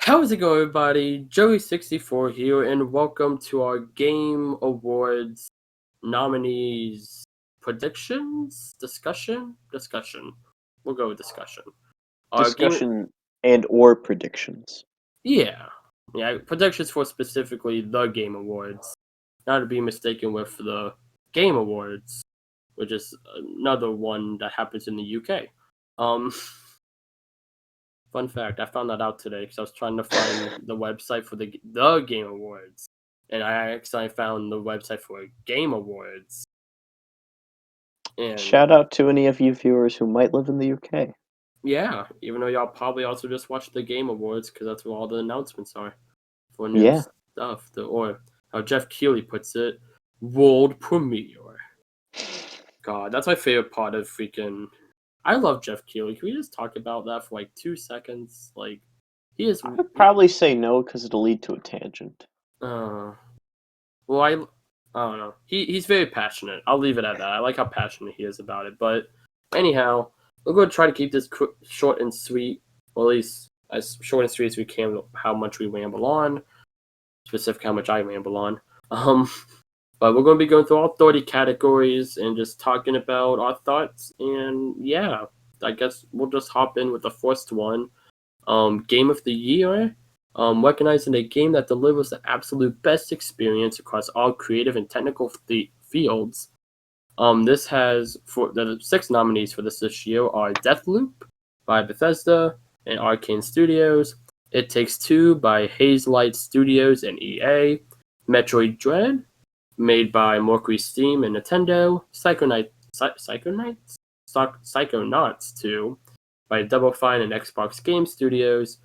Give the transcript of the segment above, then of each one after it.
How's it going, everybody? Joey64 here, and welcome to our Game Awards nominees predictions discussion. We'll go with discussion. Our game, Discussion and or predictions. yeah, predictions for specifically the Game Awards, not to be mistaken with the Game Awards, which is another one that happens in the UK. Um, Fun fact: I found that out today because I was trying to find the website for the Game Awards, and I accidentally found the website for Game Awards. And Shout out to any of you viewers who might live in the UK. yeah, even though y'all probably also just watch the Game Awards because that's where all the announcements are for new Yeah. stuff. Or how Jeff Keighley puts it, world premiere. God, that's my favorite part of freaking. I love Jeff Keighley. Can we just talk about that for like 2 seconds? Like, he is. I would probably say no because it'll lead to a tangent. Uh, Well, I don't know. He's very passionate. I'll leave it at that. I like how passionate he is about it. But anyhow, we're going to try to keep this short and sweet, or at least as short and sweet as we can. How much we ramble on, specific how much I ramble on. Um, but we're going to be going through all 30 categories and just talking about our thoughts. And yeah, I guess we'll just hop in with the first one. Game of the year. Recognizing a game that delivers the absolute best experience across all creative and technical fields. This has for the 6 nominees for this year are Deathloop by Bethesda and Arcane Studios, It Takes Two by Hazelight Studios and EA, Metroid Dread, made by Mercury Steam and Nintendo, Psychonauts 2 by Double Fine and Xbox Game Studios,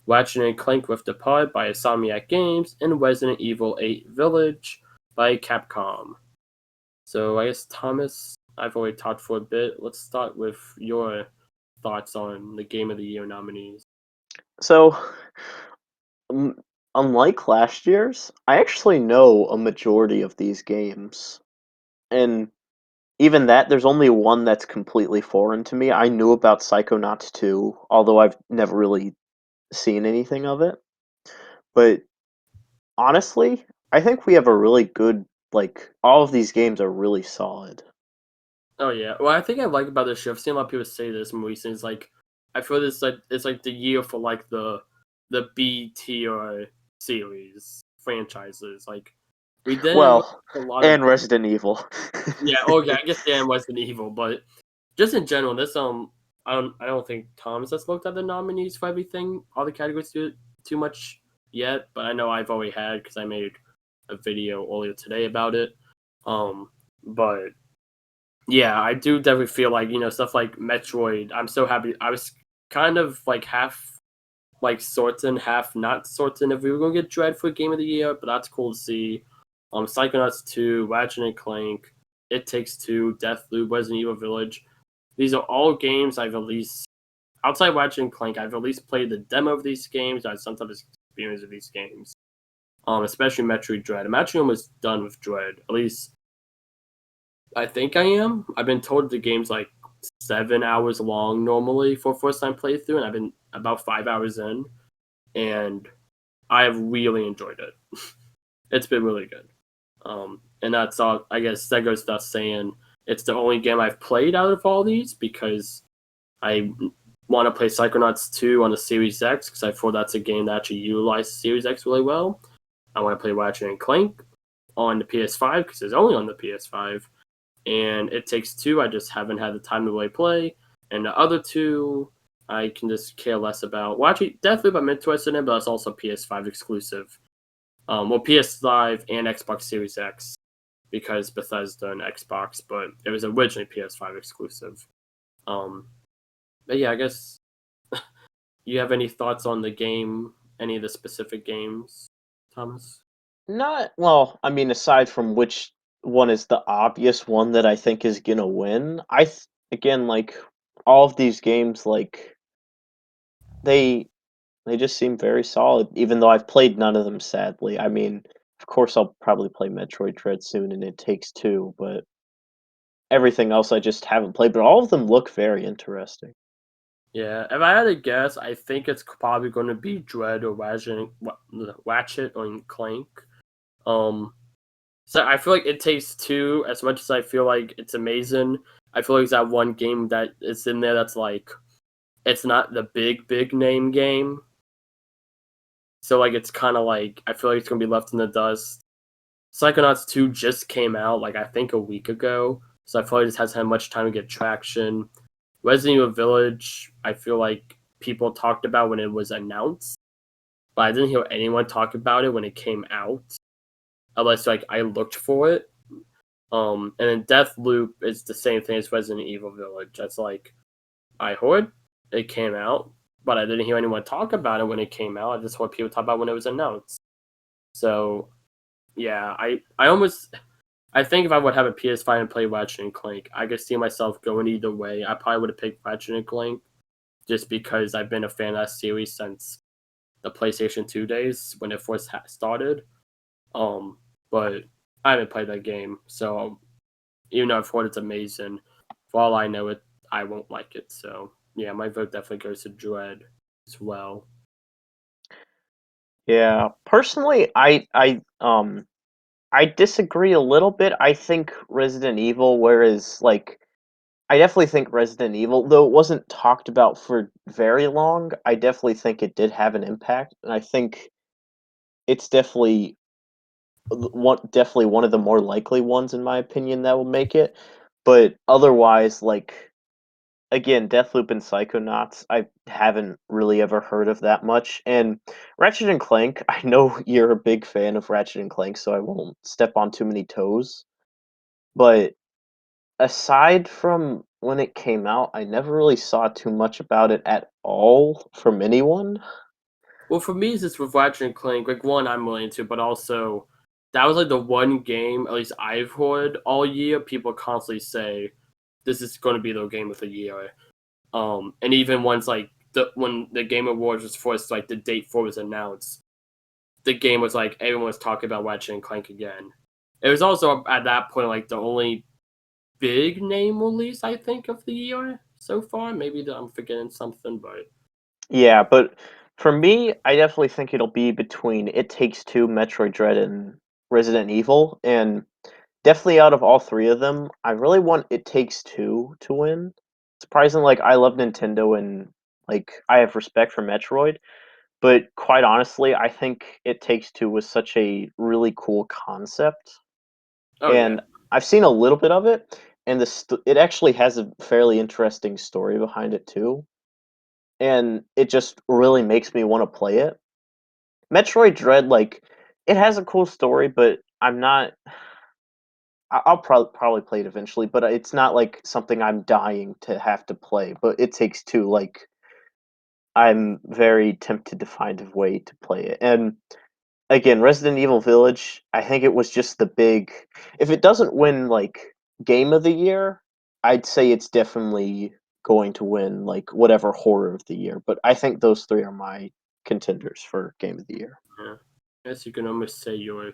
Ratchet and Clank Rift Apart by Insomniac Games, and Resident Evil 8 Village by Capcom. So I guess, Thomas, I've already talked for a bit. Let's start with your thoughts on the Game of the Year nominees. So, unlike last year's, I actually know a majority of these games. And even that, there's only one that's completely foreign to me. I knew about Psychonauts 2, although I've never really seen anything of it. But honestly, I think we have a really good, all of these games are really solid. Oh yeah, well I think I like about this show. I've seen a lot of people say this more recently. It's like I feel this like it's like the year for like the B tier series franchises. Like we didn't Well, a lot of and Resident Evil. yeah. Okay, I guess Dan Resident Evil, but just in general, this I don't think Thomas has looked at the nominees for everything, all the categories too much yet. But I know I've already had because I made a video earlier today about it. But yeah, I do definitely feel like stuff like Metroid. I'm so happy. I was kind of like half like certain, half not certain if we were gonna get Dread for Game of the Year, but that's cool to see. Psychonauts 2, Ratchet and Clank, It Takes Two, Deathloop, Resident Evil Village. These are all games I've at least outside Ratchet and Clank. I've at least played the demo of these games. I had some type of experience of these games. Especially Metroid Dread. I'm actually almost done with Dread. At least I think I am. I've been told the game's like 7 hours long normally for a first time playthrough, and I've been about 5 hours in, and I have really enjoyed it. It's been really good. And that's all. I guess that goes without saying. It's the only game I've played out of all these because I want to play Psychonauts 2 on the Series X because I feel that's a game that actually utilizes Series X really well. I want to play Ratchet and Clank on the PS5 because it's only on the PS5. And It Takes Two, I just haven't had the time to really play. And the other two, I can just care less about. Well, actually, Deathloop I'm interested in, but that's also PS5 exclusive. Well, PS5 and Xbox Series X because Bethesda and Xbox, but it was originally PS5 exclusive. But yeah, I guess you have any thoughts on the game, any of the specific games, Thomas? Not well, I mean, aside from which one is the obvious one that I think is gonna win, again, all of these games, they they just seem very solid, even though I've played none of them, sadly. I mean, of course, I'll probably play Metroid Dread soon, and It Takes Two, but everything else I just haven't played. But all of them look very interesting. Yeah, if I had to guess, I think it's probably going to be Dread or Ratchet or Clank. Um, so I feel like It Takes Two, as much as I feel like it's amazing, I feel like it's that one game that is in there that's like, it's not the big name game. So like it's kind of like, I feel like it's gonna be left in the dust. Psychonauts 2 just came out like I think a week ago, so I feel like it just hasn't had much time to get traction. Resident Evil Village, I feel like people talked about when it was announced, but I didn't hear anyone talk about it when it came out, unless like I looked for it. And then Deathloop is the same thing as Resident Evil Village. That's like, I heard it came out, but I didn't hear anyone talk about it when it came out. I just heard people talk about when it was announced. So yeah, I think if I would have a PS5 and play Ratchet and Clank, I could see myself going either way. I probably would have picked Ratchet and Clank just because I've been a fan of that series since the PlayStation 2 days when it first started. But I haven't played that game, so even though I've heard it's amazing, for all I know, I won't like it. So yeah, my vote definitely goes to Dread as well. Yeah, personally, I disagree a little bit. I think Resident Evil, whereas like I definitely think Resident Evil, though it wasn't talked about for very long, I definitely think it did have an impact, and I think it's definitely one of the more likely ones in my opinion that will make it. But otherwise, like again, Deathloop and Psychonauts, I haven't really ever heard of that much. And Ratchet and Clank, I know you're a big fan of Ratchet and Clank, so I won't step on too many toes. But aside from when it came out, I never really saw too much about it at all from anyone. Well, for me, it's just with Ratchet and Clank. Like one, I'm really into, but also that was like the one game, at least I've heard all year. People constantly say this is going to be the game of the year. And even once like when the Game Awards was first, like the date for was announced, the game was like everyone was talking about Ratchet and Clank again. It was also at that point like the only big name release I think of the year so far. Maybe I'm forgetting something, but Yeah, but for me, I definitely think it'll be between It Takes Two, Metroid Dread, and Resident Evil. And definitely out of all three of them, I really want It Takes Two to win. Surprisingly, like I love Nintendo and like I have respect for Metroid, but quite honestly, I think It Takes Two was such a really cool concept, oh yeah, and I've seen a little bit of it, and it actually has a fairly interesting story behind it too, and it just really makes me want to play it. Metroid Dread, like, it has a cool story, but I'm not. I'll probably play it eventually, but it's not like something I'm dying to have to play. But It Takes Two, like, I'm very tempted to find a way to play it. And again, Resident Evil Village, I think it was just the big. If it doesn't win like Game of the Year, I'd say it's definitely going to win like whatever horror of the year. But I think those three are my contenders for Game of the Year. yeah. I guess you can almost say you're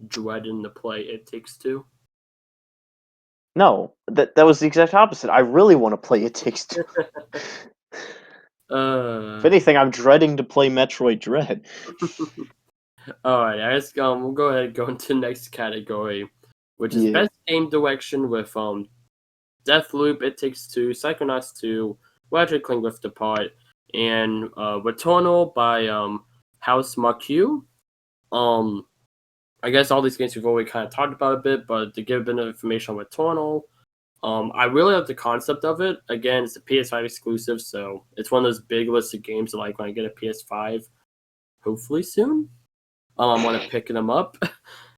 dreading the play It Takes Two. No, that was the exact opposite. I really want to play It Takes Two. If uh, anything, I'm dreading to play Metroid Dread. all right. I guess we'll go ahead and go into the next category, which is Yeah. best game direction with Deathloop, It Takes Two, Psychonauts 2, Ratchet and Clank Rift Apart, and Returnal by House Marque. Um, I guess all these games we've already kind of talked about a bit, but to give a bit of information on Returnal, I really like the concept of it. Again, it's a PS5 exclusive, so it's one of those big lists of games that like when I get a PS5, hopefully soon. I want to pick them up.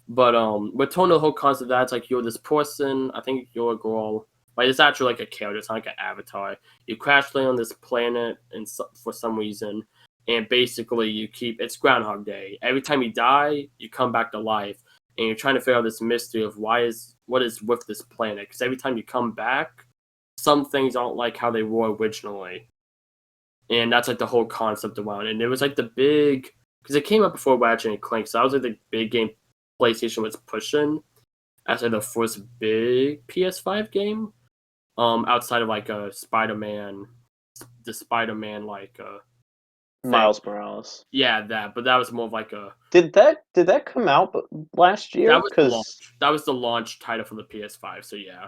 But Returnal, the whole concept of that's like you're this person, I think you're a girl. Like it's actually like a character, it's not like an avatar. You crash land on this planet and for some reason, and basically you keep it's Groundhog Day. Every time you die, you come back to life, and you're trying to figure out this mystery of what is with this planet. Because every time you come back, some things aren't like how they were originally, and that's like the whole concept around it. And it was like the big because it came out before Ratchet and Clank, so that was like the big game PlayStation was pushing as like the first big PS5 game. Outside of like a Spider-Man the Spider-Man thing. Miles Morales. Yeah, that. But that was more of like a Did that come out last that year? was the Because launch. That was the launch title for the PS5. So yeah.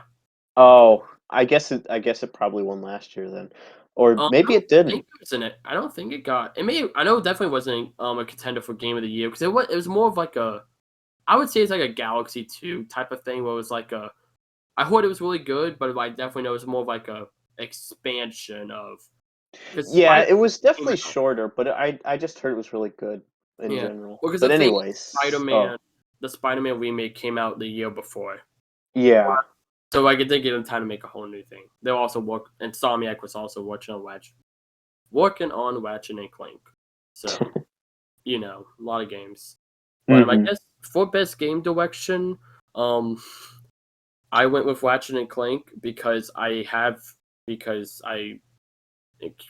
oh, I guess it probably won last year then, or I maybe don't it think didn't. it was in it. I don't think it got. It may. I know it definitely wasn't a contender for Game of the Year because it was more of like a. I would say it's like a Galaxy 2 type of thing where it was like a. I heard it was really good, but I definitely know it was more of like a expansion of because Yeah, Spider it was came definitely out. shorter, but I just heard it was really good in Yeah, general. well, because But the thing, anyways, Spider-Man, oh the Spider-Man remake came out the year before, yeah, so like it did give them time to make a whole new thing. They also and Insomniac was also working on Ratchet and Clank, so a lot of games. But I hmm guess for best game direction, um, I went with Ratchet and Clank because I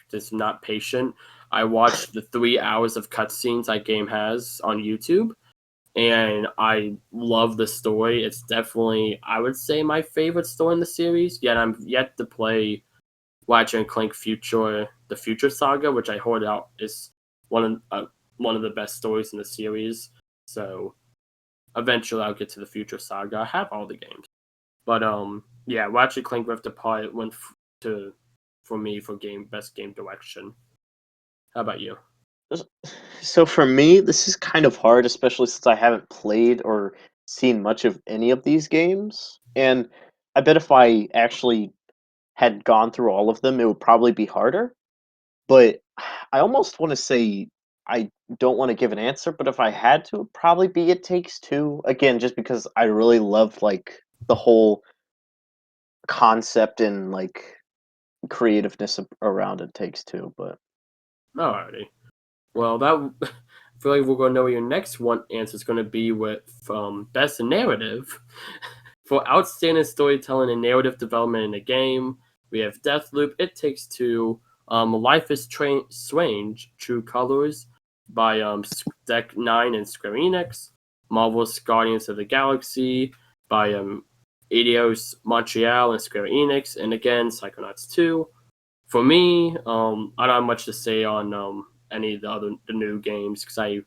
just not patient. I watched the 3 hours of cutscenes that game has on YouTube, and I love the story. It's definitely, I would say, my favorite story in the series. Yet I'm yet to play Ratchet and Clank the Future Saga, which I heard out is one of the best stories in the series. So eventually, I'll get to the Future Saga. I have all the games, but yeah, Ratchet and Clank Rift Apart went to for me for best game direction. How about you? So for me, this is kind of hard, especially since I haven't played or seen much of any of these games. And I bet if I actually had gone through all of them, it would probably be harder. But I almost want to say I don't want to give an answer, but if I had to, it'd probably be It Takes Two. Again, just because I really loved like the whole concept and like creativeness around It Takes Two. But Alrighty. Well, that I feel like we're gonna know what your next one answer is gonna be with best narrative. For outstanding storytelling and narrative development in a game, we have Deathloop, It Takes Two, Life is Strange, True Colors by Deck Nine and Square Enix, Marvel's Guardians of the Galaxy by Eidos Montreal and Square Enix, and again Psychonauts 2. For me, I don't have much to say on any of the new games because I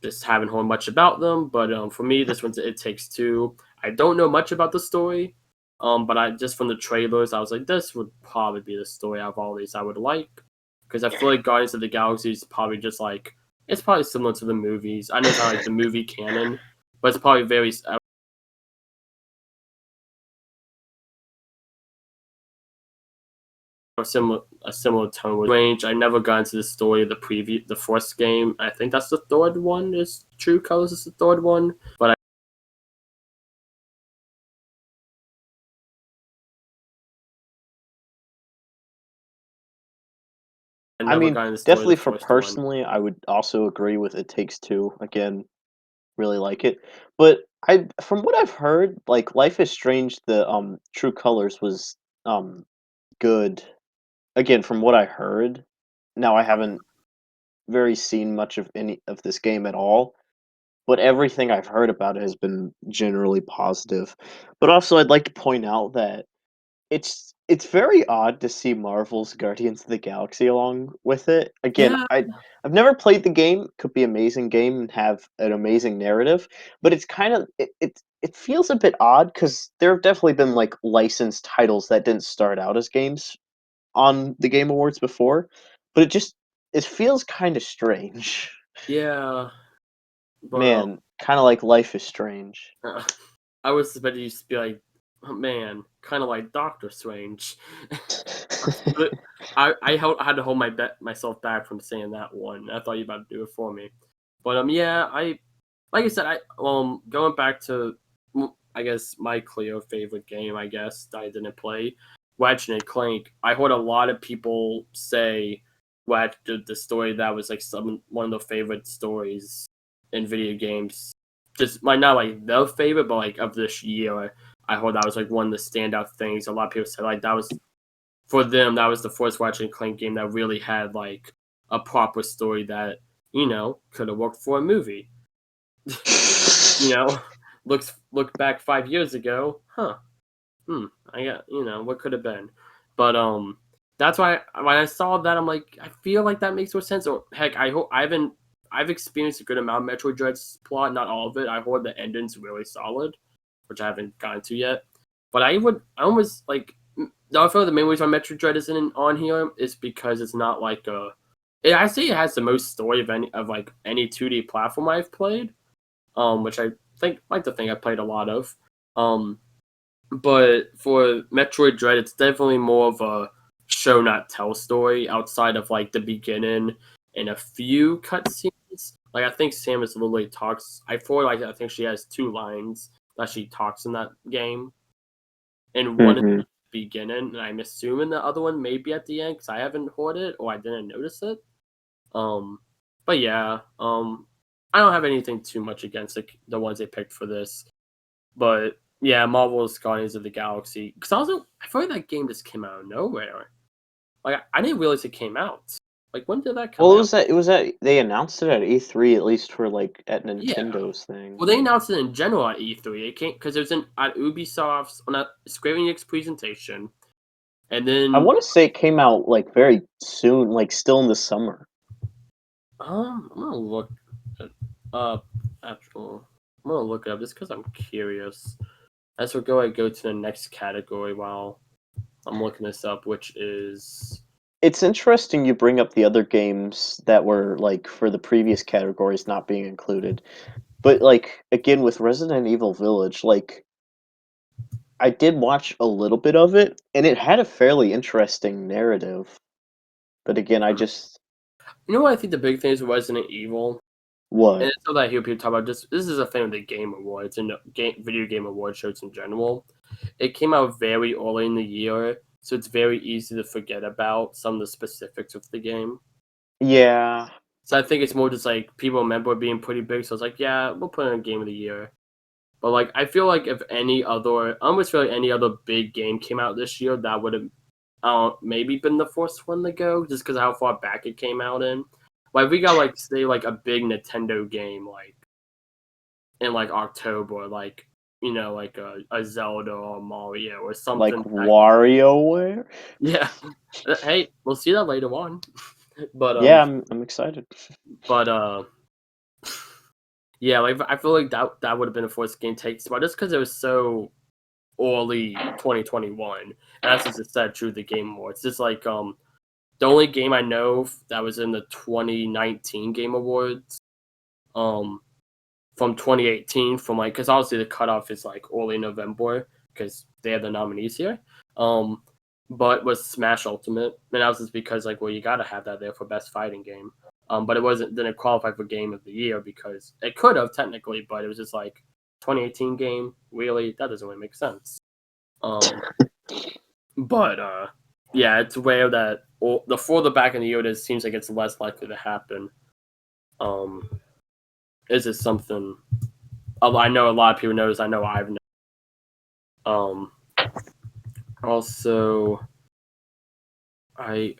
just haven't heard much about them. But for me, this one's It Takes Two. I don't know much about the story, but I just from the trailers, I was like, this would probably be the story out of all these I would like because I feel like Guardians of the Galaxy is probably just like it's probably similar to the movies. I know it's not like the movie canon, but it's probably very a similar tone with range. I never got into the story of the first game. I think that's the third one. Is True Colors is the third one, but I I never mean, got into the story of definitely the for first one. personally, I would also agree with It Takes Two. Again, really like it. But from what I've heard, like Life is Strange, the True Colors was um good. Again, from what I heard. Now I haven't very seen much of any of this game at all, but everything I've heard about it has been generally positive. But also I'd like to point out that it's very odd to see Marvel's Guardians of the Galaxy along with it. Again, Yeah, I've never played the game. Could be amazing game and have an amazing narrative, but it's kind of it feels a bit odd because there have definitely been like licensed titles that didn't start out as games on the Game Awards before, but it feels kind of strange. yeah, but Man, kind of like Life is Strange. uh, I was expecting you to be like, oh, man, kind of like Doctor Strange. But I had to hold myself back from saying that one. I thought you were about to do it for me, but yeah, I like I said, I going back to I guess my clear favorite game, I guess that I didn't play, Ratchet and Clank. I heard a lot of people say the story that was like one of the favorite stories in video games. Just might not like the favorite, but like of this year, I heard that was like one of the standout things. A lot of people said like that was for them. That was the first Ratchet and Clank game that really had like a proper story that could have worked for a movie. you know, look back 5 years ago, huh? I got what could have been, but that's why when I saw that, I'm like, I feel like that makes more sense. Or heck, I hope I've experienced a good amount of Metroid Dread's plot, not all of it. I heard the ending's really solid, which I haven't gotten to yet. But I almost like. I feel like the main reason why Metroid Dread isn't on here is because it's not like a. I say it has the most story of any 2D platform I've played, which I like to think I played a lot of. But for Metroid Dread, it's definitely more of a show not tell story outside of like the beginning and a few cutscenes. Like I think Samus literally talks. I think she has 2 lines that she talks in that game, and one is Mm-hmm. at the beginning, and I'm assuming the other one may be at the end because I haven't heard it or I didn't notice it. Um, but yeah, I don't have anything too much against the ones they picked for this. But yeah, Marvel's Guardians of the Galaxy. Because I feel like that game just came out of nowhere. Like I didn't realize it came out. Like when did that come Well, out? it was at they announced it at E3 at least for like at Yeah. Nintendo's thing. Well, they announced it in general at E3. It came because it was at Ubisoft's on a Square Enix presentation, and I then want to say it came out like very soon, like still in the summer. I'm gonna look it up. Actual, I'm gonna look it up just because I'm curious. As we go to the next category while I'm looking this up, which is It's interesting you bring up the other games that were like for the previous categories not being included. But like again with Resident Evil Village, like I did watch a little bit of it and it had a fairly interesting narrative. But again, I just you know what I think the big thing is Resident Evil. And what? it's something I hear people talk about. Just this is a thing with the Game Awards and video game award shows in general. It came out very early in the year, so it's very easy to forget about some of the specifics of the game. Yeah. So I think it's more just like people remember it being pretty big. So it's like, yeah, we'll put it in Game of the Year. But like, I feel like if I almost feel like any other big game came out this year, that would have maybe been the first one to go, just because of how far back it came out in. Like we got like say like a big Nintendo game like in like October, like like a Zelda or Mario or Like something. WarioWare? Yeah, hey, we'll see that later on. But Yeah, I'm excited. but yeah, like I feel like that would have been a first game take spot just because it was so early 2021, and that's just a sad truth of the Game Awards. It's just like the only game I know that was in the 2019 Game Awards, um, from 2018, from like because obviously the cutoff is like early November because they have the nominees here, but was Smash Ultimate, and that was just because like well you gotta have that there for best fighting game, but it didn't qualify for Game of the Year because it could have technically, but it was just like 2018 game really that doesn't really make sense. Um, but yeah, it's rare that the further back in the year it is, seems like it's less likely to happen. Um, is it something? I know a lot of people notice. I know I've noticed. Um, also, I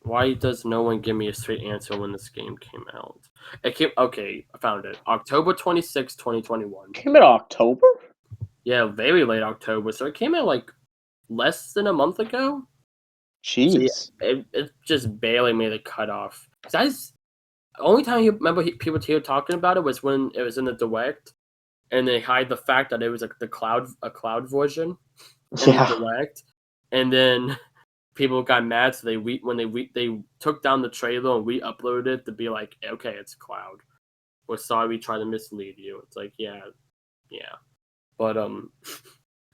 why does no one give me a straight answer when this game came out? It came okay. I found it. October 26, 2021. Came in October? Yeah, very late October. So it came out like less than a month ago. So yeah, Jeez. it just barely made the cutoff. Cause the only time you remember people here talking about it was when it was in the direct, and they hide the fact that it was like a cloud version in the Yeah. direct, and then people got mad, so they took down the trailer and re-uploaded it to be like, okay, it's cloud. We're sorry we tried to mislead you. It's like, yeah. But I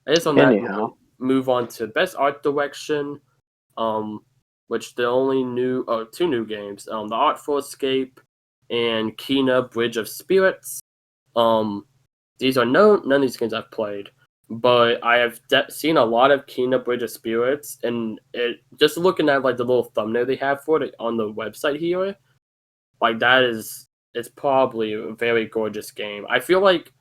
guess on that Anyhow. note, move on to best art direction. Um, which the only two new games, The Artful Escape and Kena Bridge of Spirits. These are none of these games I've played, but I have seen a lot of Kena Bridge of Spirits, and it just looking at like the little thumbnail they have for it on the website here, like it's probably a very gorgeous game. I feel like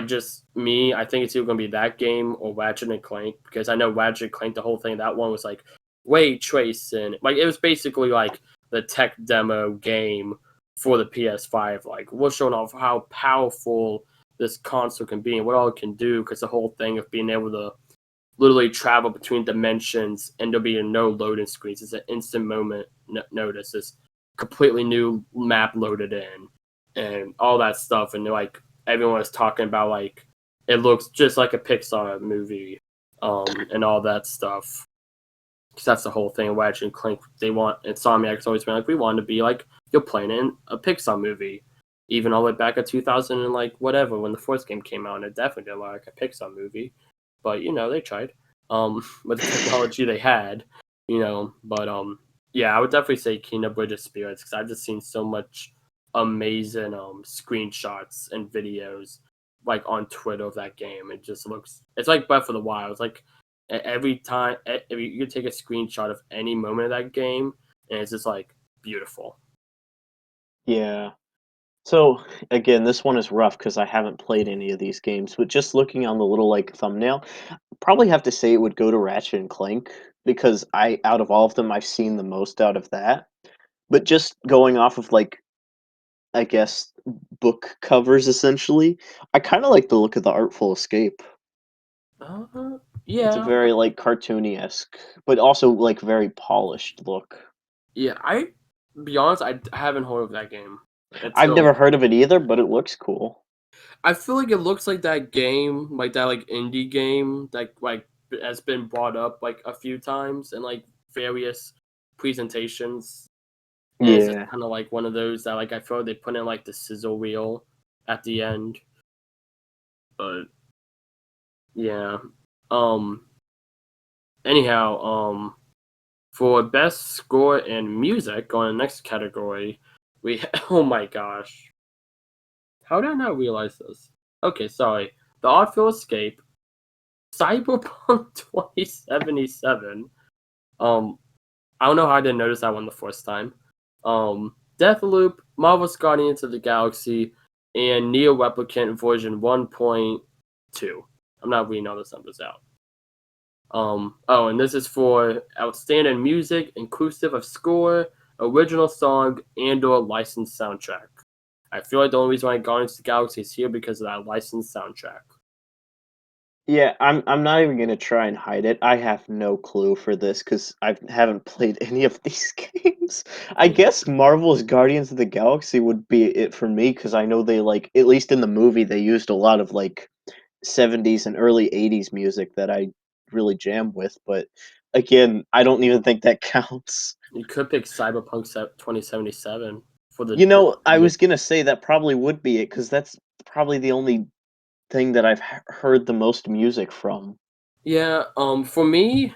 just me, I think it's either gonna be that game or Ratchet and Clank because I know Ratchet and Clank, the whole thing, that one was like ray tracing, like it was basically like the tech demo game for the PS5. Like we're showing off how powerful this console can be and what all it can do because the whole thing of being able to literally travel between dimensions, and there'll be no loading screens. It's an instant moment notice. It's completely new map loaded in, and all that stuff. And like everyone was talking about, like it looks just like a Pixar movie, and all that stuff. Because that's the whole thing. Ratchet and Clank, they want Insomniac's always been like, we want to be like you're playing in a Pixar movie, even all the way back at 2000 and like whatever when the first game came out. And it definitely did like a Pixar movie, but they tried with the technology they had, But yeah, I would definitely say Kena Bridge of Spirits because I've just seen so much amazing screenshots and videos like on Twitter of that game. It's like Breath of the Wild. It's like every time if you take a screenshot of any moment of that game, and it's just like beautiful. Yeah. So again, this one is rough because I haven't played any of these games, but just looking on the little like thumbnail, probably have to say it would go to Ratchet and Clank because out of all of them I've seen the most out of that. But just going off of like I guess book covers essentially, I kind of like the look of the Artful Escape. It's a Yeah, very like cartoony esque, but also like very polished look. yeah. I be honest, I haven't heard of that game I've until never heard of it either, but it looks cool. I feel like it looks like that game, like that like indie game that like has been brought up like a few times in like various presentations. And it's just Yeah. kind of like one of those that like I feel like they put in like the sizzle reel at the end. But yeah. Um anyhow, for best score and music on the next category, oh my gosh. How did I not realize this? Okay, sorry. The Artful Escape, Cyberpunk 2077. I don't know how I didn't notice that one the first time. Deathloop, Marvel's Guardians of the Galaxy, and Neo Replicant version 1.2. I'm not reading all those numbers out. And this is for outstanding music, inclusive of score, original song, and/or licensed soundtrack. I feel like the only reason why Guardians of the Galaxy is here because of that licensed soundtrack. Yeah, I'm not even gonna try and hide it. I have no clue for this because I haven't played any of these games. I Yeah. guess Marvel's Guardians of the Galaxy would be it for me because I know they like at least in the movie they used a lot of like 70s and early 80s music that I really jam with, but again, I don't even think that counts. You could pick Cyberpunk 2077 for You the know, I was gonna say that probably would be it because that's probably the only thing that I've heard the most music from. Yeah, for me,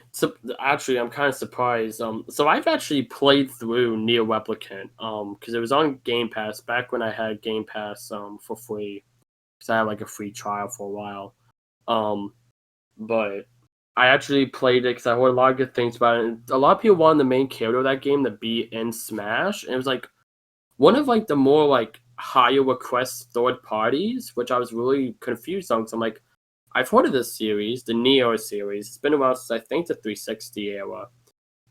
actually, I'm kind of surprised. So I've actually played through Neo Replicant, because it was on Game Pass back when I had Game Pass, for free, because I had like a free trial for a while. Um, but I actually played it because I heard a lot of good things about it. And a lot of people wanted the main character of that game to be in Smash, and it was like one of like the more like higher request third parties, which I was really confused on. Because I'm like, I've heard of this series, the Neo series. It's been around since I think the 360 era,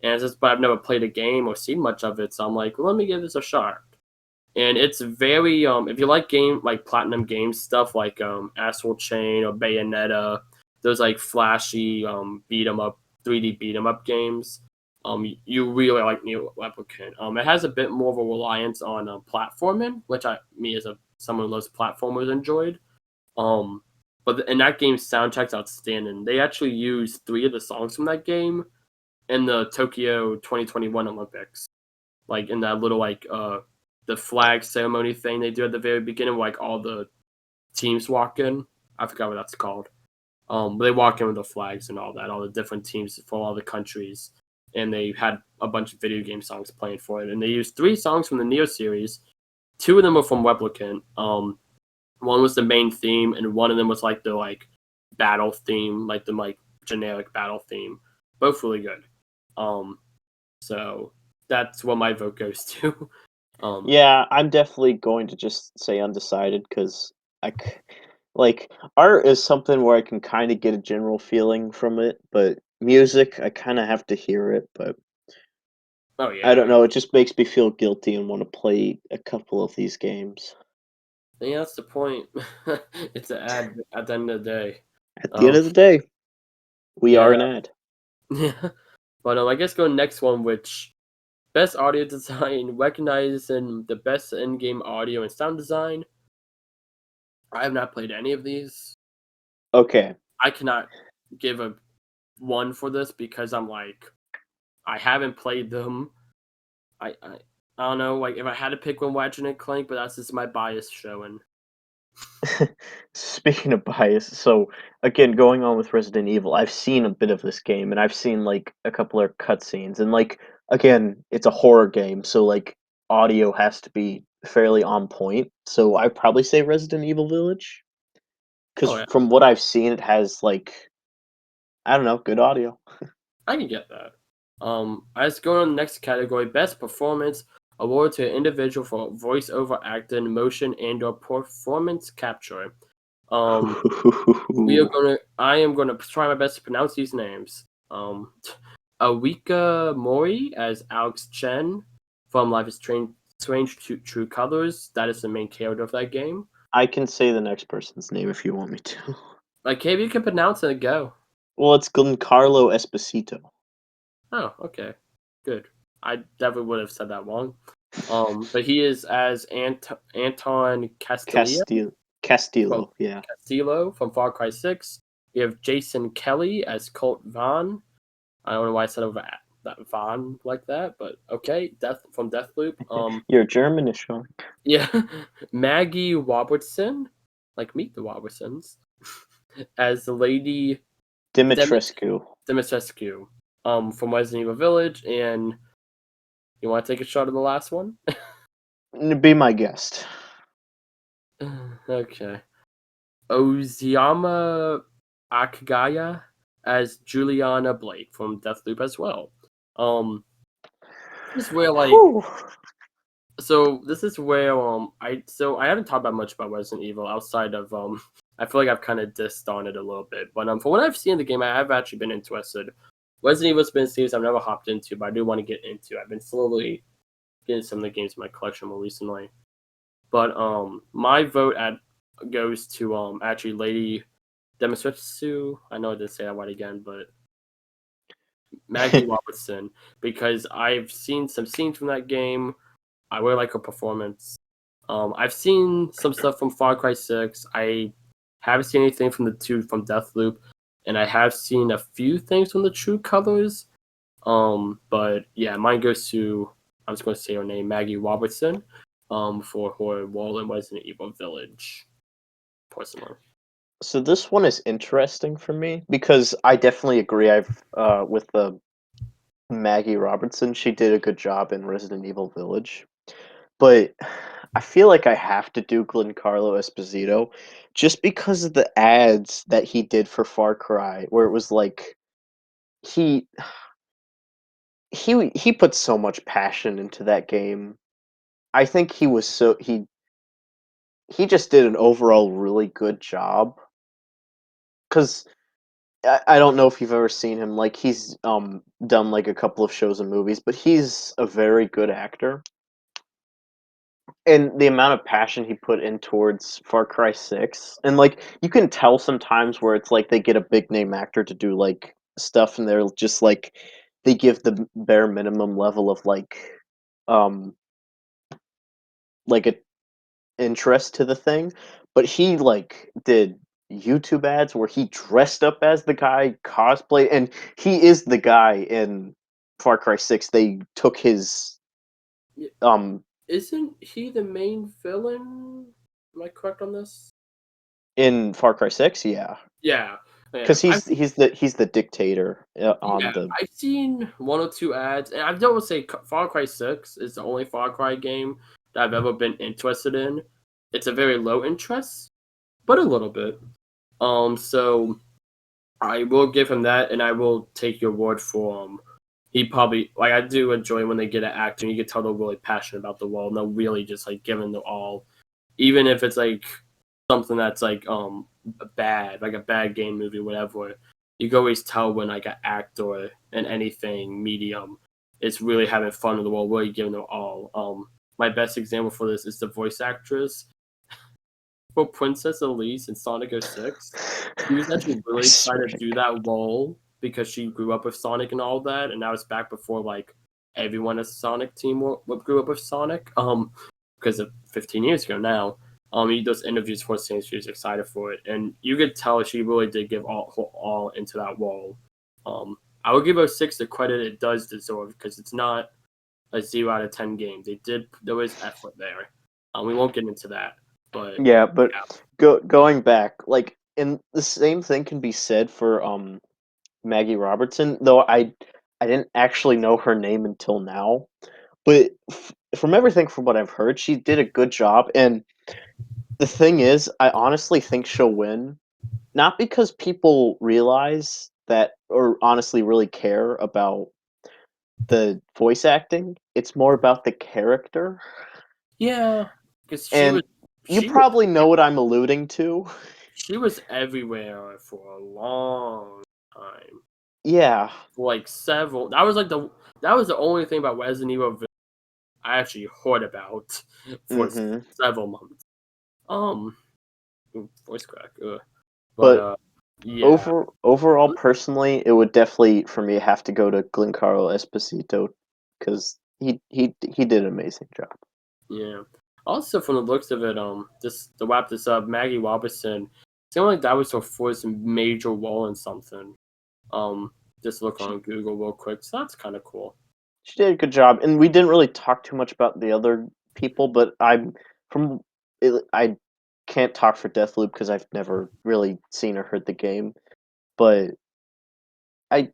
and but I've never played a game or seen much of it. So I'm like, well, let me give this a shot. And it's very if you like platinum game stuff like Astral Chain or Bayonetta, those like flashy beat 'em up 3D beat 'em up games. You really like Neo Replicant. It has a bit more of a reliance on platforming, which me as someone who loves platformers enjoyed. Um, but in that game's soundtrack's outstanding. They actually used 3 of the songs from that game in the Tokyo 2021 Olympics. Like in that little the flag ceremony thing they do at the very beginning, where, like all the teams walk in. I forgot what that's called. But they walk in with the flags and all that, all the different teams for all the countries, and they had a bunch of video game songs playing for it. And they used 3 songs from the Neo series. 2 of them were from Replicant. One was the main theme, and one of them was like the battle theme, like the generic battle theme. Both really good. So that's what my vote goes to. Yeah, I'm definitely going to just say undecided because I c- like art is something where I can kind of get a general feeling from it, but music, I kind of have to hear it. But Oh I don't yeah, know, it just makes me feel guilty and want to play a couple of these games. yeah, that's the point. It's an ad at the end of the day. At the end Um, of the day, We are an ad. Yeah. But I guess go next one, which best audio design, recognizing the best in-game audio and sound design. I have not played any of these. Okay. I cannot give a one for this because I haven't played them. I don't know, like if I had to pick one, Ratchet and Clank, but that's just my bias showing. Speaking of bias, so again, going on with Resident Evil, I've seen a bit of this game, and I've seen like a couple of cutscenes, and like again, it's a horror game, so like audio has to be fairly on point. So I'd probably say Resident Evil Village, because Oh yeah, from what I've seen, it has like I don't know, good audio. I can get that. I just go on the next category, best performance award to an individual for voiceover acting, motion, and/or performance capture. I am gonna try my best to pronounce these names. Awika Mori as Alex Chen from Life is Strange True Colors. That is the main character of that game. I can say the next person's name if you want me to. Like, maybe you can pronounce it, go. Well, it's Giancarlo Esposito. Oh, okay. Good. I definitely would have said that wrong. But he is as Anton from Castillo, yeah. Castillo from Far Cry 6. We have Jason Kelly as Colt Vaughn. I don't know why I said over that Vaughn like that, but okay. Deathloop. You're Germanish, huh? Yeah. Maggie Robertson, like Meet the Robertsons, as the Lady Dimitrescu. Dimitrescu, from Resident Evil Village. And you want to take a shot at the last one? Be my guest. Okay. Oziyama Akagaya as Juliana Blake from Deathloop as well. This is where Whew. this is where I haven't talked about much about Resident Evil outside of I feel like I've kind of dissed on it a little bit, but from what I've seen in the game, I have actually been interested. Resident Evil's been a series I've never hopped into, but I do want to get into. I've been slowly getting some of the games in my collection more recently. But my vote goes to actually Lady Demetrescu. I know I didn't say that right again, but Maggie Robertson, because I've seen some scenes from that game. I really like her performance. I've seen some stuff from Far Cry 6. I haven't seen anything from from Deathloop, and I have seen a few things from the True Colors. But yeah, mine goes to, I'm just going to say her name, Maggie Robertson, for her role in Resident Evil Village, personally. So this one is interesting for me because I definitely agree. I've with the Maggie Robertson. She did a good job in Resident Evil Village, but I feel like I have to do Giancarlo Esposito just because of the ads that he did for Far Cry, where it was like he he put so much passion into that game. I think he just did an overall really good job. Because I don't know if you've ever seen him. Like he's done like a couple of shows and movies, but he's a very good actor. And the amount of passion he put in towards Far Cry 6, and like you can tell sometimes where it's like they get a big name actor to do like stuff, and they're just like they give the bare minimum level of um like a interest to the thing, but he like did YouTube ads where he dressed up as the guy, cosplay, and he is the guy in Far Cry 6. They took his Yeah, um isn't he the main villain? Am I correct on this? in Far Cry 6, yeah. Yeah, yeah. Cuz he's the dictator on Yeah, the I've seen one or two ads, and I don't say Far Cry 6 is the only Far Cry game that I've ever been interested in. It's a very low interest, but a little bit. So I will give him that, and I will take your word for he probably, like, I do enjoy when they get an actor and you can tell they're really passionate about the role and they're really just like giving their all, even if it's like something that's like bad, like a bad game movie, whatever. You can always tell when like an actor in anything medium is really having fun in the role, really giving their all. My best example for this is the voice actress for Princess Elise in Sonic 06. She was actually I really swear excited to to do God. that role because she grew up with Sonic and all that, and that was back before like everyone at Sonic team grew up with Sonic. Because of 15 years ago now. Those interviews for saying she was excited for it, and you could tell she really did give all into that role. I would give her 6 the credit it does deserve because it's not a 0 out of 10 game. There was effort there. We won't get into that, but Yeah, but yeah. going back, like, and the same thing can be said for Maggie Robertson, though I didn't actually know her name until now. But from everything from what I've heard, she did a good job. And the thing is, I honestly think she'll win, not because people realize that or honestly really care about the voice acting. It's more about the character. Yeah, because And you she was probably know what I'm alluding to. she was everywhere for a long time. Yeah. For like several. That was the only thing about Resident Evil I actually heard about for Mhm. several months. Um, voice crack. But But yeah, overall, personally, it would definitely for me have to go to Giancarlo Esposito because he did an amazing job. yeah. Also, from the looks of it, just to wrap this up, Maggie Robertson seemed like that was her first major role in something. Um, just look She on Google real quick. So that's kind of cool. she did a good job, and we didn't really talk too much about the other people, but from I can't talk for Deathloop because I've never really seen or heard the game, but I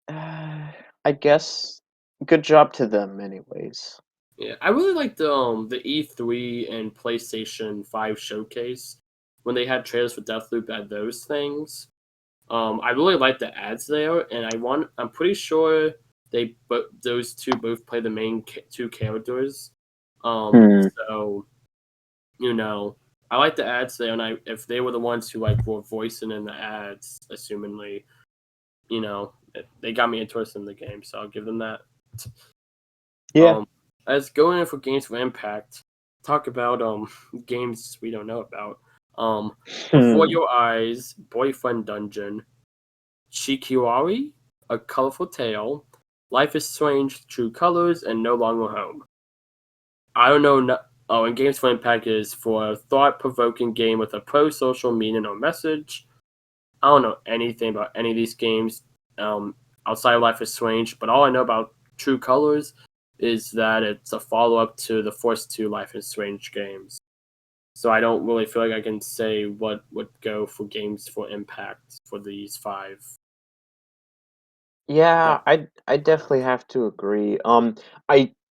I guess good job to them anyways. Yeah, I really liked the E3 and PlayStation 5 showcase when they had trailers for Deathloop at those things. I really like the ads there, and I'm pretty sure those two both play the main two characters. Hmm. So I like the ads there, and if they were the ones who like were voicing in the ads, assumingly, they got me interested in the game, so I'll give them that. Yeah. Um, as going in for games for impact, talk about games we don't know about. Before Hmm. Your Eyes, Boyfriend Dungeon, Shikiwari, A Colorful Tale, Life is Strange, True Colors, and No Longer Home. I don't know. Oh, and Games for Impact is for a thought-provoking game with a pro-social meaning or message. I don't know anything about any of these games outside of Life is Strange, but all I know about True Colors is that it's a follow-up to the first two Life is Strange games. So I don't really feel like I can say what would go for Games for Impact for these 5. But Yeah, I definitely have to agree.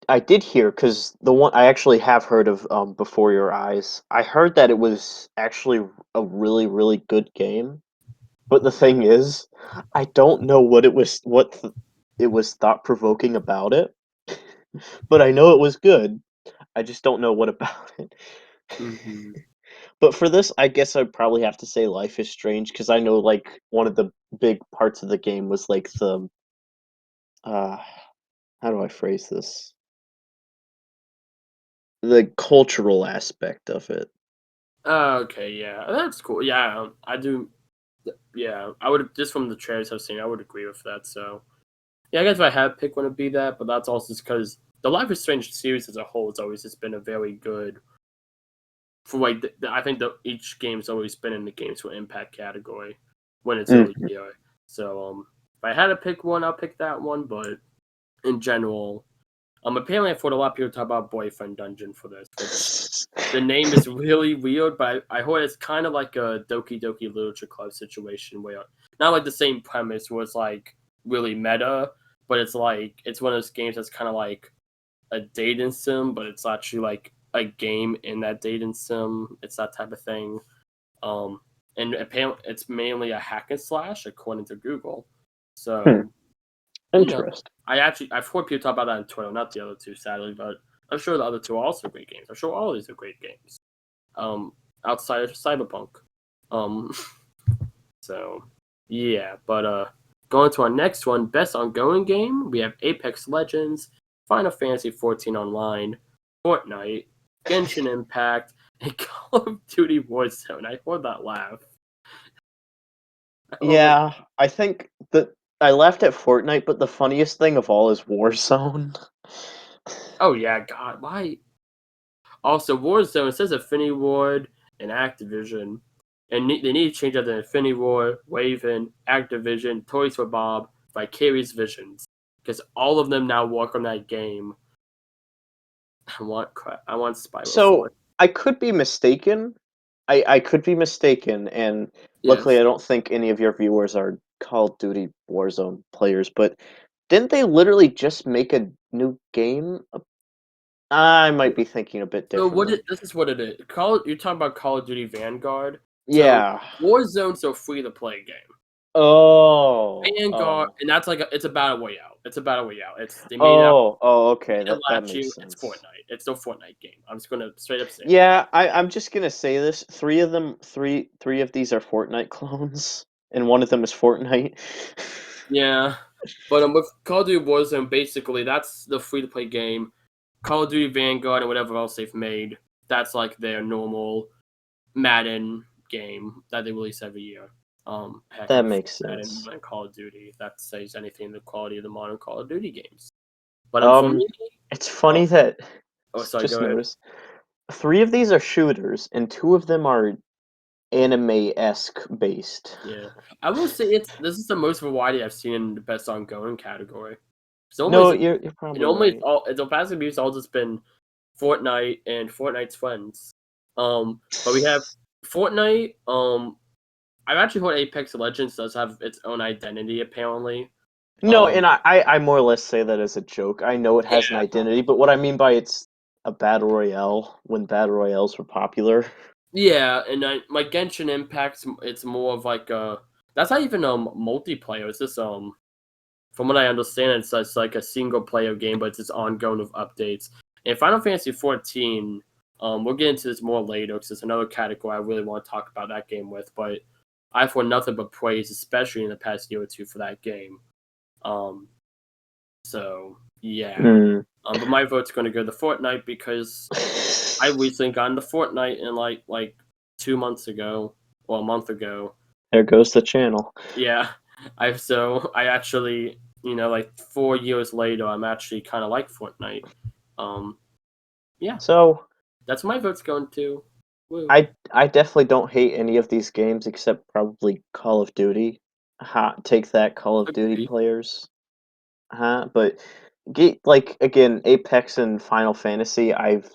I did hear because the one I actually have heard of Before Your Eyes. I heard that it was actually a really good game. But the thing is, I don't know it was thought provoking about it. But I know it was good. I just don't know what about it. mhm. But for this, I guess I'd probably have to say Life is Strange because I know like one of the big parts of the game was like the uh how do I phrase this? The cultural aspect of it. Okay, yeah, that's cool. Yeah, I do. Yeah, I would just from the trailers I've seen, I would agree with that. So yeah, I guess if I had to pick one, it'd be that. But that's also just because the Life is Strange series as a whole has always just been a very good. For like, I think each game's always been in the games for impact category when it's really Mhm. here. So if I had to pick one, I'll pick that one. But in general, apparently I've heard a lot of people talk about Boyfriend Dungeon for this, which the name is really weird, but I heard it's kind of like a Doki Doki Literature Club situation where not like the same premise where it's like really meta, but it's like it's one of those games that's kind of like a dating sim, but it's actually like a game in that dating sim. It's that type of thing. Um, and apparently it's mainly a hack and slash according to Google. Hmm. So you know, Interesting. I've heard people talk about that on Twitter, not the other two, sadly, but I'm sure the other two are also great games. I'm sure all of these are great games. Um, Outside of Cyberpunk. Um, so yeah, but going to our next one, best ongoing game, we have Apex Legends, Final Fantasy 14 Online, Fortnite, Genshin Impact, and Call of Duty Warzone. I heard that laugh. I don't know. Yeah, I think that I laughed at Fortnite, but the funniest thing of all is Warzone. Oh yeah, God, why? Also, Warzone, it says Infinity Ward and Activision, and they need to change out the Infinity Ward, Waven, Activision, Toys for Bob, Vicarious Visions, because all of them now work on that game. I want Spiral So, 4. I could be mistaken. I could be mistaken, and luckily Yes. I don't think any of your viewers are Call of Duty Warzone players, but didn't they literally just make a new game? I might be thinking a bit So differently. this is what it is. You're talking about Call of Duty Vanguard. So Yeah. Warzone's a free to play game. Oh. Vanguard, Oh. and that's like it's a battle royale. It's a battle royale. It's they made it out Oh, okay, made it that last year. makes It's sense. Fortnite. It's no Fortnite game. I'm just gonna straight up say it. Yeah, I'm just gonna say this. Three of these are Fortnite clones, and one of them is Fortnite. Yeah, but with Call of Duty Warzone, basically that's the free to play game. Call of Duty Vanguard and whatever else they've made, that's like their normal Madden game that they release every year. Heck, That and makes Madden sense. and Call of Duty. If that says anything in the quality of the modern Call of Duty games. But for Um, me, it's oh, funny that sorry, just go ahead. notice three of these are shooters, and two of them are anime-esque based. Yeah, I will say this is the most variety I've seen in the best ongoing category. So No, almost you're it probably almost right. all the past few all just been Fortnite and Fortnite's friends. But we have Fortnite. I've actually heard Apex Legends does have its own identity apparently. No, Um, and I more or less say that as a joke. I know it has an yeah, identity, but what I mean by it's a battle royale when battle royales were popular. yeah, and my Genshin Impact, it's more of like a that's not even multiplayer. It's just from what I understand, it's like a single player game, but it's just ongoing with updates. And Final Fantasy 14, we'll get into this more later because it's another category I really want to talk about that game with. But I've heard nothing but praise, especially in the past year or two, for that game. Um, so yeah, Mm. but my vote's going to go to Fortnite because I recently got into Fortnite in like 2 months ago or a month ago. There goes the channel. Yeah, I actually like 4 years later I'm actually kind of like Fortnite. Um, yeah, So that's my vote's going to. Woo. I definitely don't hate any of these games except probably Call of Duty. Take that, Call of Duty Agree. players. But like again, Apex and Final Fantasy, I've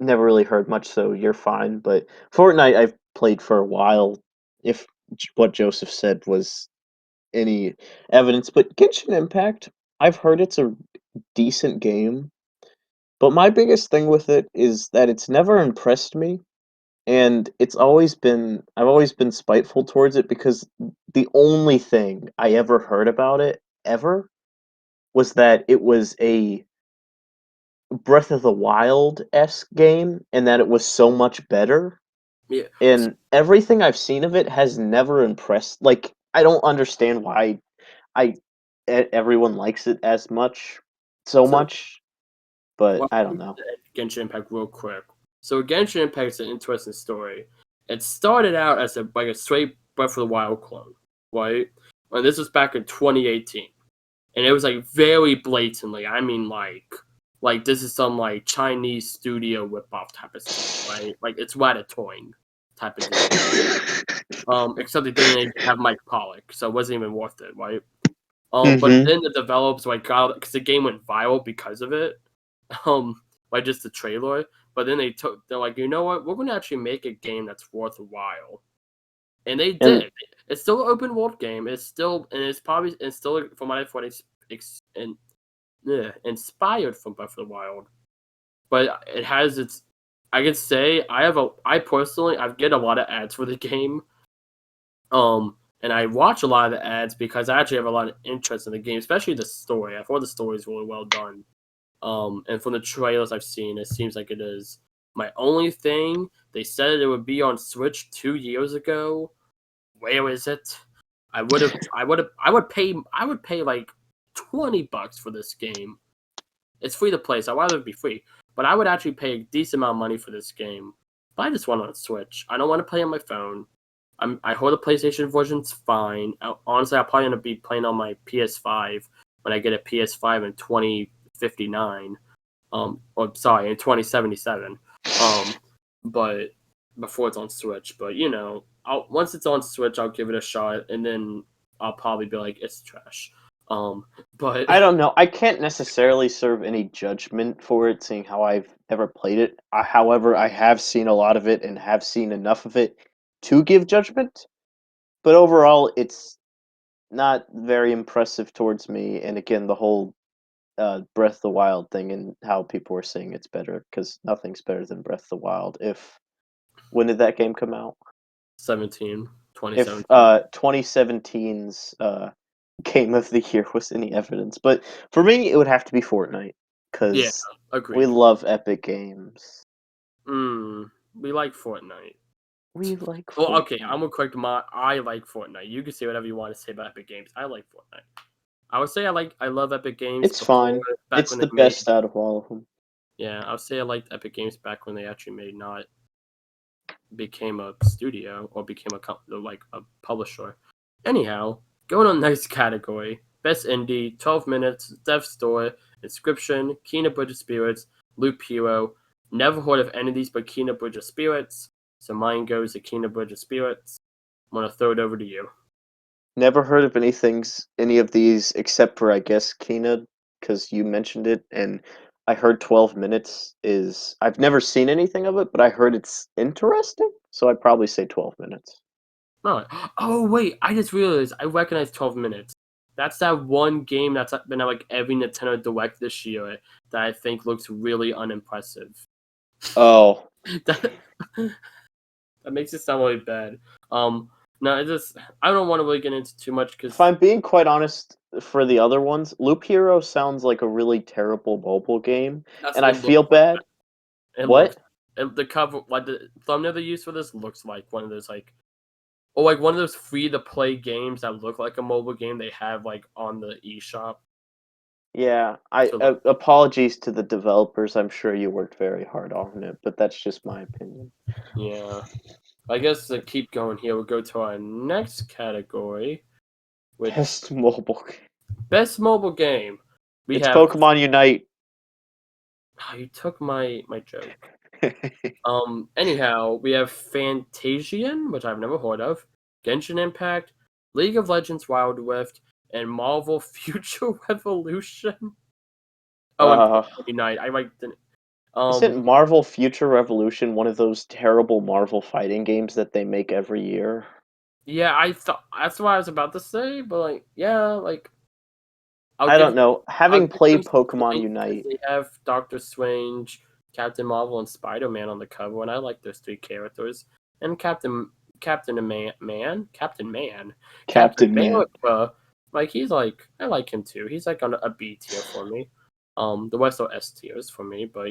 never really heard much, so you're fine. But Fortnite, I've played for a while. If what Joseph said was any evidence, but Genshin Impact, I've heard it's a decent game. But my biggest thing with it is that it's never impressed me, and I've always been spiteful towards it because the only thing I ever heard about it ever was that it was a Breath of the Wild-esque game and that it was so much better, Yeah. and everything I've seen of it has never impressed. Like, I don't understand why I everyone likes it as much so So much, but well, I don't know. Genshin Impact real quick. So Genshin Impact is an interesting story. It started out as a straight Breath of the Wild clone, right? And this was back in 2018. And it was like very blatantly. I mean, like this is some like Chinese studio whip-off type of stuff, right? Like it's Ratatouille type of deal. Except they didn't even have Mike Pollock, so it wasn't even worth it, right? But Mhm. then the developers like got because the game went viral because of it, like just the trailer. But then they're like, you know what? We're gonna actually make a game that's worth a while, and they And did. It's still an open world game. It's still from what I've heard, inspired from Breath of the Wild, but it has its. I can say I personally I get a lot of ads for the game, and I watch a lot of the ads because I actually have a lot of interest in the game, especially the story. I thought the story is really well done. And from the trailers I've seen, it seems like it is. My only thing, they said it would be on Switch 2 years ago. Where is it? I would pay like $20 for this game. It's free to play, so I'd rather it be free. But I would actually pay a decent amount of money for this game. But I just want it on Switch. I don't want to play on my phone. I heard the PlayStation version's fine. Honestly, I'll probably end up be playing on my PS5 when I get a PS5 in 2059. Or sorry, in 2077. But before it's on Switch. But once it's on Switch, I'll give it a shot, and then I'll probably be like, it's trash. But I don't know. I can't necessarily serve any judgment for it, seeing how I've never played it. However, I have seen a lot of it and have seen enough of it to give judgment. But overall, it's not very impressive towards me. And again, the whole Breath of the Wild thing and how people were saying it's better because nothing's better than Breath of the Wild. When did that game come out? 17, If 2017. 2017's game of the year was any evidence, but for me, it would have to be Fortnite Yeah, because we agreed. love epic games. We like Fortnite. We like Well, Fortnite. okay, I'm gonna correct I like Fortnite. You can say whatever you want to say about Epic Games. I like Fortnite. I would say I love Epic Games It's fine. back It's when they the made. best out of all of them. Yeah, I would say I liked Epic Games back when they actually made not became a studio or became a publisher. Anyhow, going on next category: Best Indie, 12 Minutes, Death Store, Inscription, Kena Bridge of Spirits, Loop Hero. Never heard of any of these but Kena Bridge of Spirits, so mine goes to Kena Bridge of Spirits. I'm gonna throw it over to you. Never heard of any of these except for I guess Kena, because you mentioned it, and I heard 12 minutes is. I've never seen anything of it, but I heard it's interesting, so I'd probably say 12 minutes. No. Oh wait, I just realized I recognize 12 Minutes. That's that one game that's been at like every Nintendo Direct this year that I think looks really unimpressive. Oh, that, that makes it sound really bad. No, I don't want to really get into too much if because I'm being quite honest, for the other ones, Loop Hero sounds like a really terrible mobile game, and I it looks feel like bad. that. What? The cover, like the thumbnail they use for this, looks like one of those or like one of those free to play games that look like a mobile game they have like on the eShop. Yeah, So like, apologies to the developers. I'm sure you worked very hard on it, but that's just my opinion. yeah. I guess to keep going here, we'll go to our next category, which Best mobile game. best mobile game. We It's have. Pokemon Unite. Oh, you took my joke. Anyhow, we have Fantasian, which I've never heard of, Genshin Impact, League of Legends Wild Rift, and Marvel Future Revolution. Oh, and uh, Pokemon Unite. I like the. isn't Marvel Future Revolution one of those terrible Marvel fighting games that they make every year? Yeah, I thought that's what I was about to say, but like, yeah, like I'll I give don't know. I'll Having give them played some Pokemon points because Unite, they have Doctor Strange, Captain Marvel, and Spider-Man on the cover, and I like those three characters. And Captain Man, Captain Captain Man. America, like he's like I like him too. He's like on a B tier for me. The rest are S tiers for me, but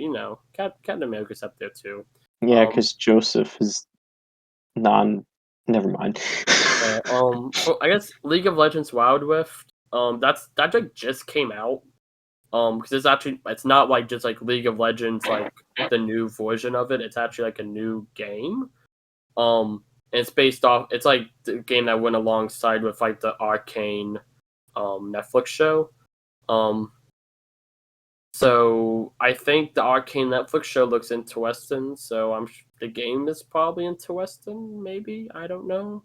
Captain America's up there too. Yeah, Um, because Joseph is non. Never mind. I guess League of Legends Wild Rift. That like just came out. Because it's not like just like League of Legends, like the new version of it. It's actually like a new game. And it's based off. It's like the game that went alongside with like the Arcane, Netflix show. Um, so I think the Arcane Netflix show looks interesting. So the game is probably interesting. Maybe I don't know.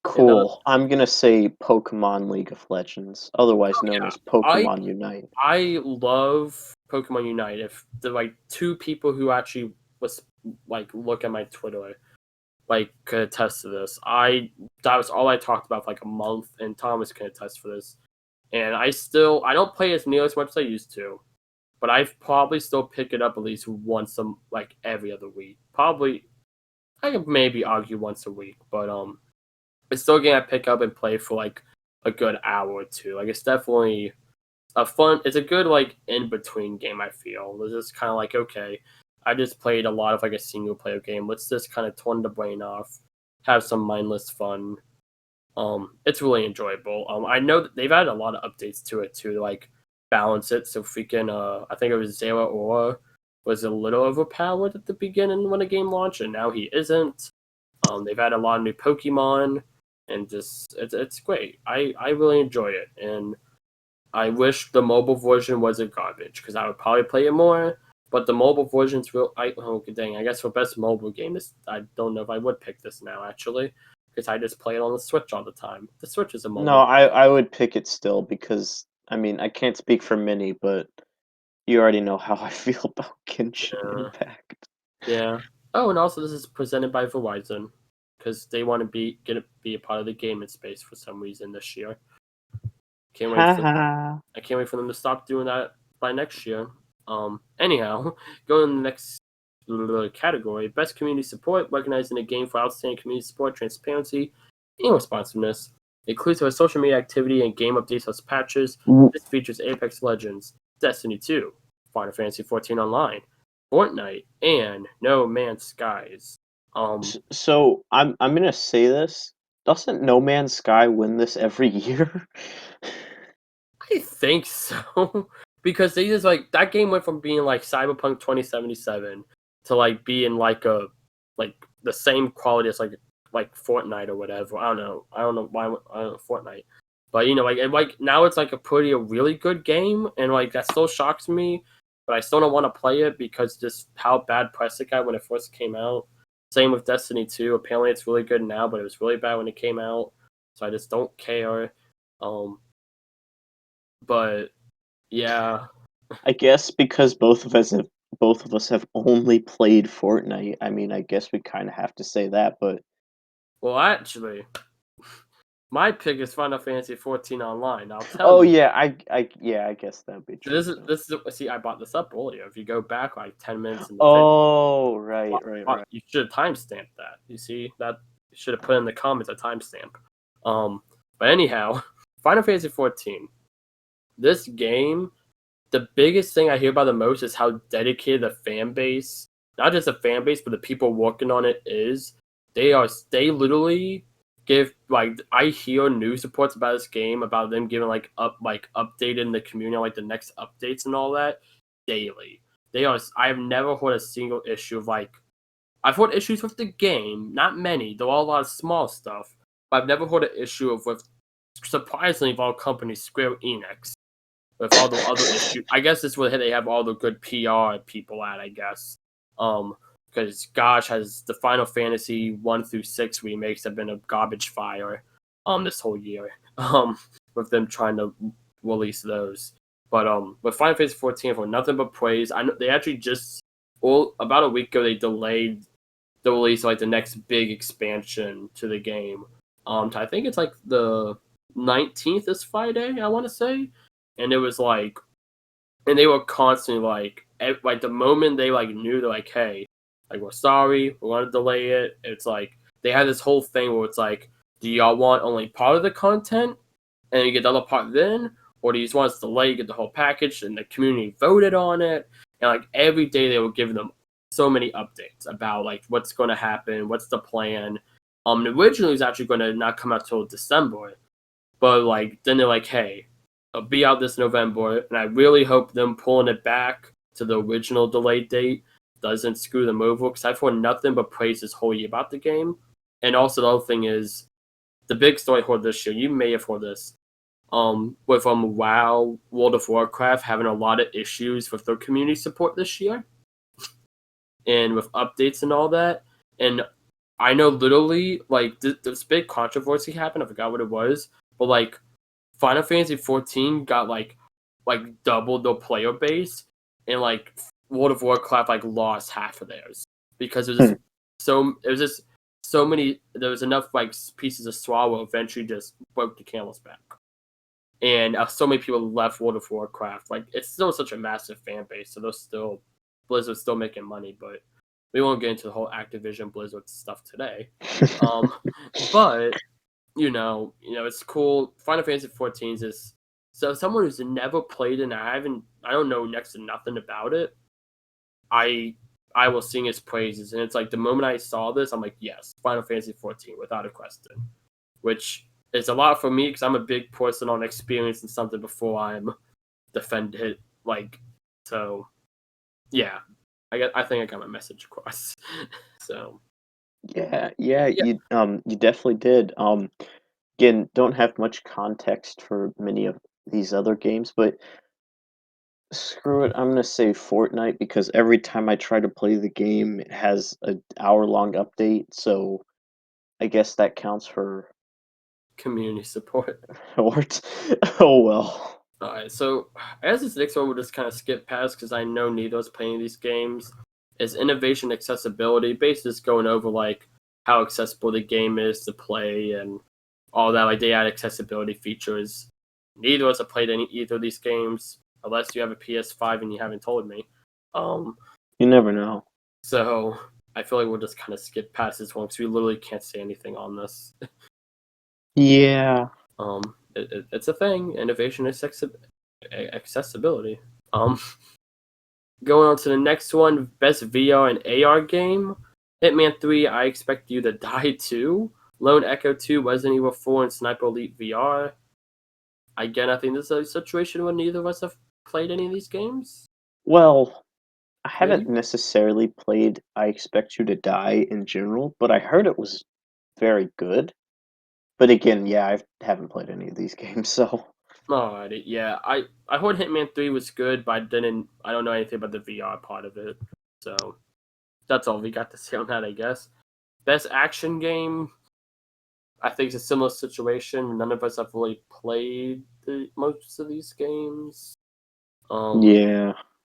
And Cool. I'm gonna say Pokemon League of Legends, otherwise known yeah, as I Pokemon Unite. I love Pokemon Unite. If the like two people who actually was like look at my Twitter like could attest to this. That was all I talked about for like a month, and Thomas can attest for this. And I don't play as near as much as I used to, but I probably still pick it up at least once like every other week. Probably I could maybe argue once a week, but it's still a game I pick up and play for like a good hour or two. Like it's definitely it's a good like in between game. I feel it's just kind of like okay, I just played a lot of like a single player game. Let's just kind of turn the brain off, have some mindless fun. It's really enjoyable. I know that they've added a lot of updates to it to like balance it. So freaking I think it was Zera Aura was a little overpowered at the beginning when the game launched, and now he isn't. They've had a lot of new Pokemon, and just it's great. I really enjoy it, and I wish the mobile version wasn't garbage because I would probably play it more. But the mobile version's real. Dang! I guess for best mobile game, I don't know if I would pick this now actually, because I just play it on the Switch all the time. The Switch is a No, mobile. I would pick it still because I mean I can't speak for Minnie, but you already know how I feel about Genshin Yeah. Impact. Yeah. Oh, and also this is presented by Verizon because they want to be a part of the gaming space for some reason this year. Can't wait for Haha. I can't wait for them to stop doing that by next year. Anyhow, going to the next category: best community support, recognizing a game for outstanding community support, transparency, and responsiveness. Inclusive of social media activity and game updates plus patches. This features Apex Legends, Destiny 2, Final Fantasy 14 Online, Fortnite, and No Man's Skies. So I'm gonna say this. Doesn't No Man's Sky win this every year? I think so. Because they just like that game went from being like Cyberpunk 2077 to like being like the same quality as like Fortnite or whatever. I don't know. I don't know why I don't know Fortnite. But like now it's like a really good game, and like that still shocks me, but I still don't want to play it because just how bad press it got when it first came out. Same with Destiny 2. Apparently it's really good now, but it was really bad when it came out. So I just don't care. Um but yeah. I guess because both of us have only played Fortnite. I mean, I guess we kind of have to say that, but Well, actually, my pick is Final Fantasy 14 Online. I'll tell oh you. yeah, I guess that'd be true too. This is see, I bought this up earlier. If you go back like 10 minutes in the video, Oh, right. you should have timestamped that. You see that you should have put in the comments a timestamp. But anyhow, Final Fantasy 14. This game, the biggest thing I hear about the most is how dedicated the fan base, not just the fan base, but the people working on it is. They literally give like I hear news reports about this game about them giving like updated in the community like the next updates and all that daily. I have never heard a single issue of like I've heard issues with the game, not many, though a lot of small stuff. But I've never heard an issue with surprisingly of all companies, Square Enix with all the other issues. I guess this is where they have all the good PR people at, I guess. Because gosh, has the Final Fantasy 1 through 6 remakes have been a garbage fire this whole year. With them trying to release those. But with Final Fantasy 14 for nothing but praise. I know they actually just about a week ago they delayed the release of like the next big expansion to the game. I think it's like the 19th this Friday, I want to say. And it was like, and they were constantly like the moment they like knew they're like, hey, like we're sorry, we're gonna delay it. It's like they had this whole thing where it's like, do y'all want only part of the content and you get the other part then, or do you just want us to delay, you get the whole package? And the community voted on it, and like every day they were giving them so many updates about like what's going to happen, what's the plan. Originally it was actually going to not come out till December, but like then they're like, hey, it'll be out this November, and I really hope them pulling it back to the original delayed date doesn't screw them over because I've heard nothing but praise this whole year about the game. And also the other thing is the big story I heard this year. You may have heard this. With WoW, World of Warcraft having a lot of issues with their community support this year, and with updates and all that. And I know literally like this big controversy happened. I forgot what it was, but like Final Fantasy 14 got like double the player base, and like World of Warcraft like lost half of theirs because it was just so many. There was enough like pieces of swallow eventually just broke the camel's back, and so many people left World of Warcraft. Like it's still such a massive fan base, so Blizzard's still making money, but we won't get into the whole Activision Blizzard stuff today. But it's cool. Final Fantasy 14 is just so someone who's never played it and I don't know next to nothing about it. I will sing its praises, and it's like the moment I saw this, I'm like, yes, Final Fantasy 14 without a question, which is a lot for me because I'm a big person on experiencing something before I'm defended. Like, so yeah, I think I got my message across. So Yeah, Yeah, you definitely did. Again, don't have much context for many of these other games, but screw it, I'm gonna say Fortnite because every time I try to play the game, it has an hour-long update, so I guess that counts for community support. what? Oh well. All right, so I guess this next one we'll just kind of skip past because I know neither of us playing these games. Is innovation accessibility, basically just going over like how accessible the game is to play and all that. Like they add accessibility features. Neither of us have played either of these games unless you have a PS5 and you haven't told me. Um, You never know. so I feel like we'll just kind of skip past this one because we literally can't say anything on this. Yeah. It's a thing. Innovation accessibility. Um, Going on to the next one, best VR and AR game. Hitman 3, I Expect You to Die 2. Lone Echo 2, Resident Evil 4, and Sniper Elite VR. Again, I think this is a situation where neither of us have played any of these games. Well, I haven't Maybe? necessarily played I Expect You to Die in general, but I heard it was very good. But again, yeah, I haven't played any of these games, so Alrighty, yeah. I heard Hitman 3 was good, but I don't know anything about the VR part of it. So that's all we got to say on that, I guess. Best action game. I think it's a similar situation. None of us have really played most of these games. Um, yeah.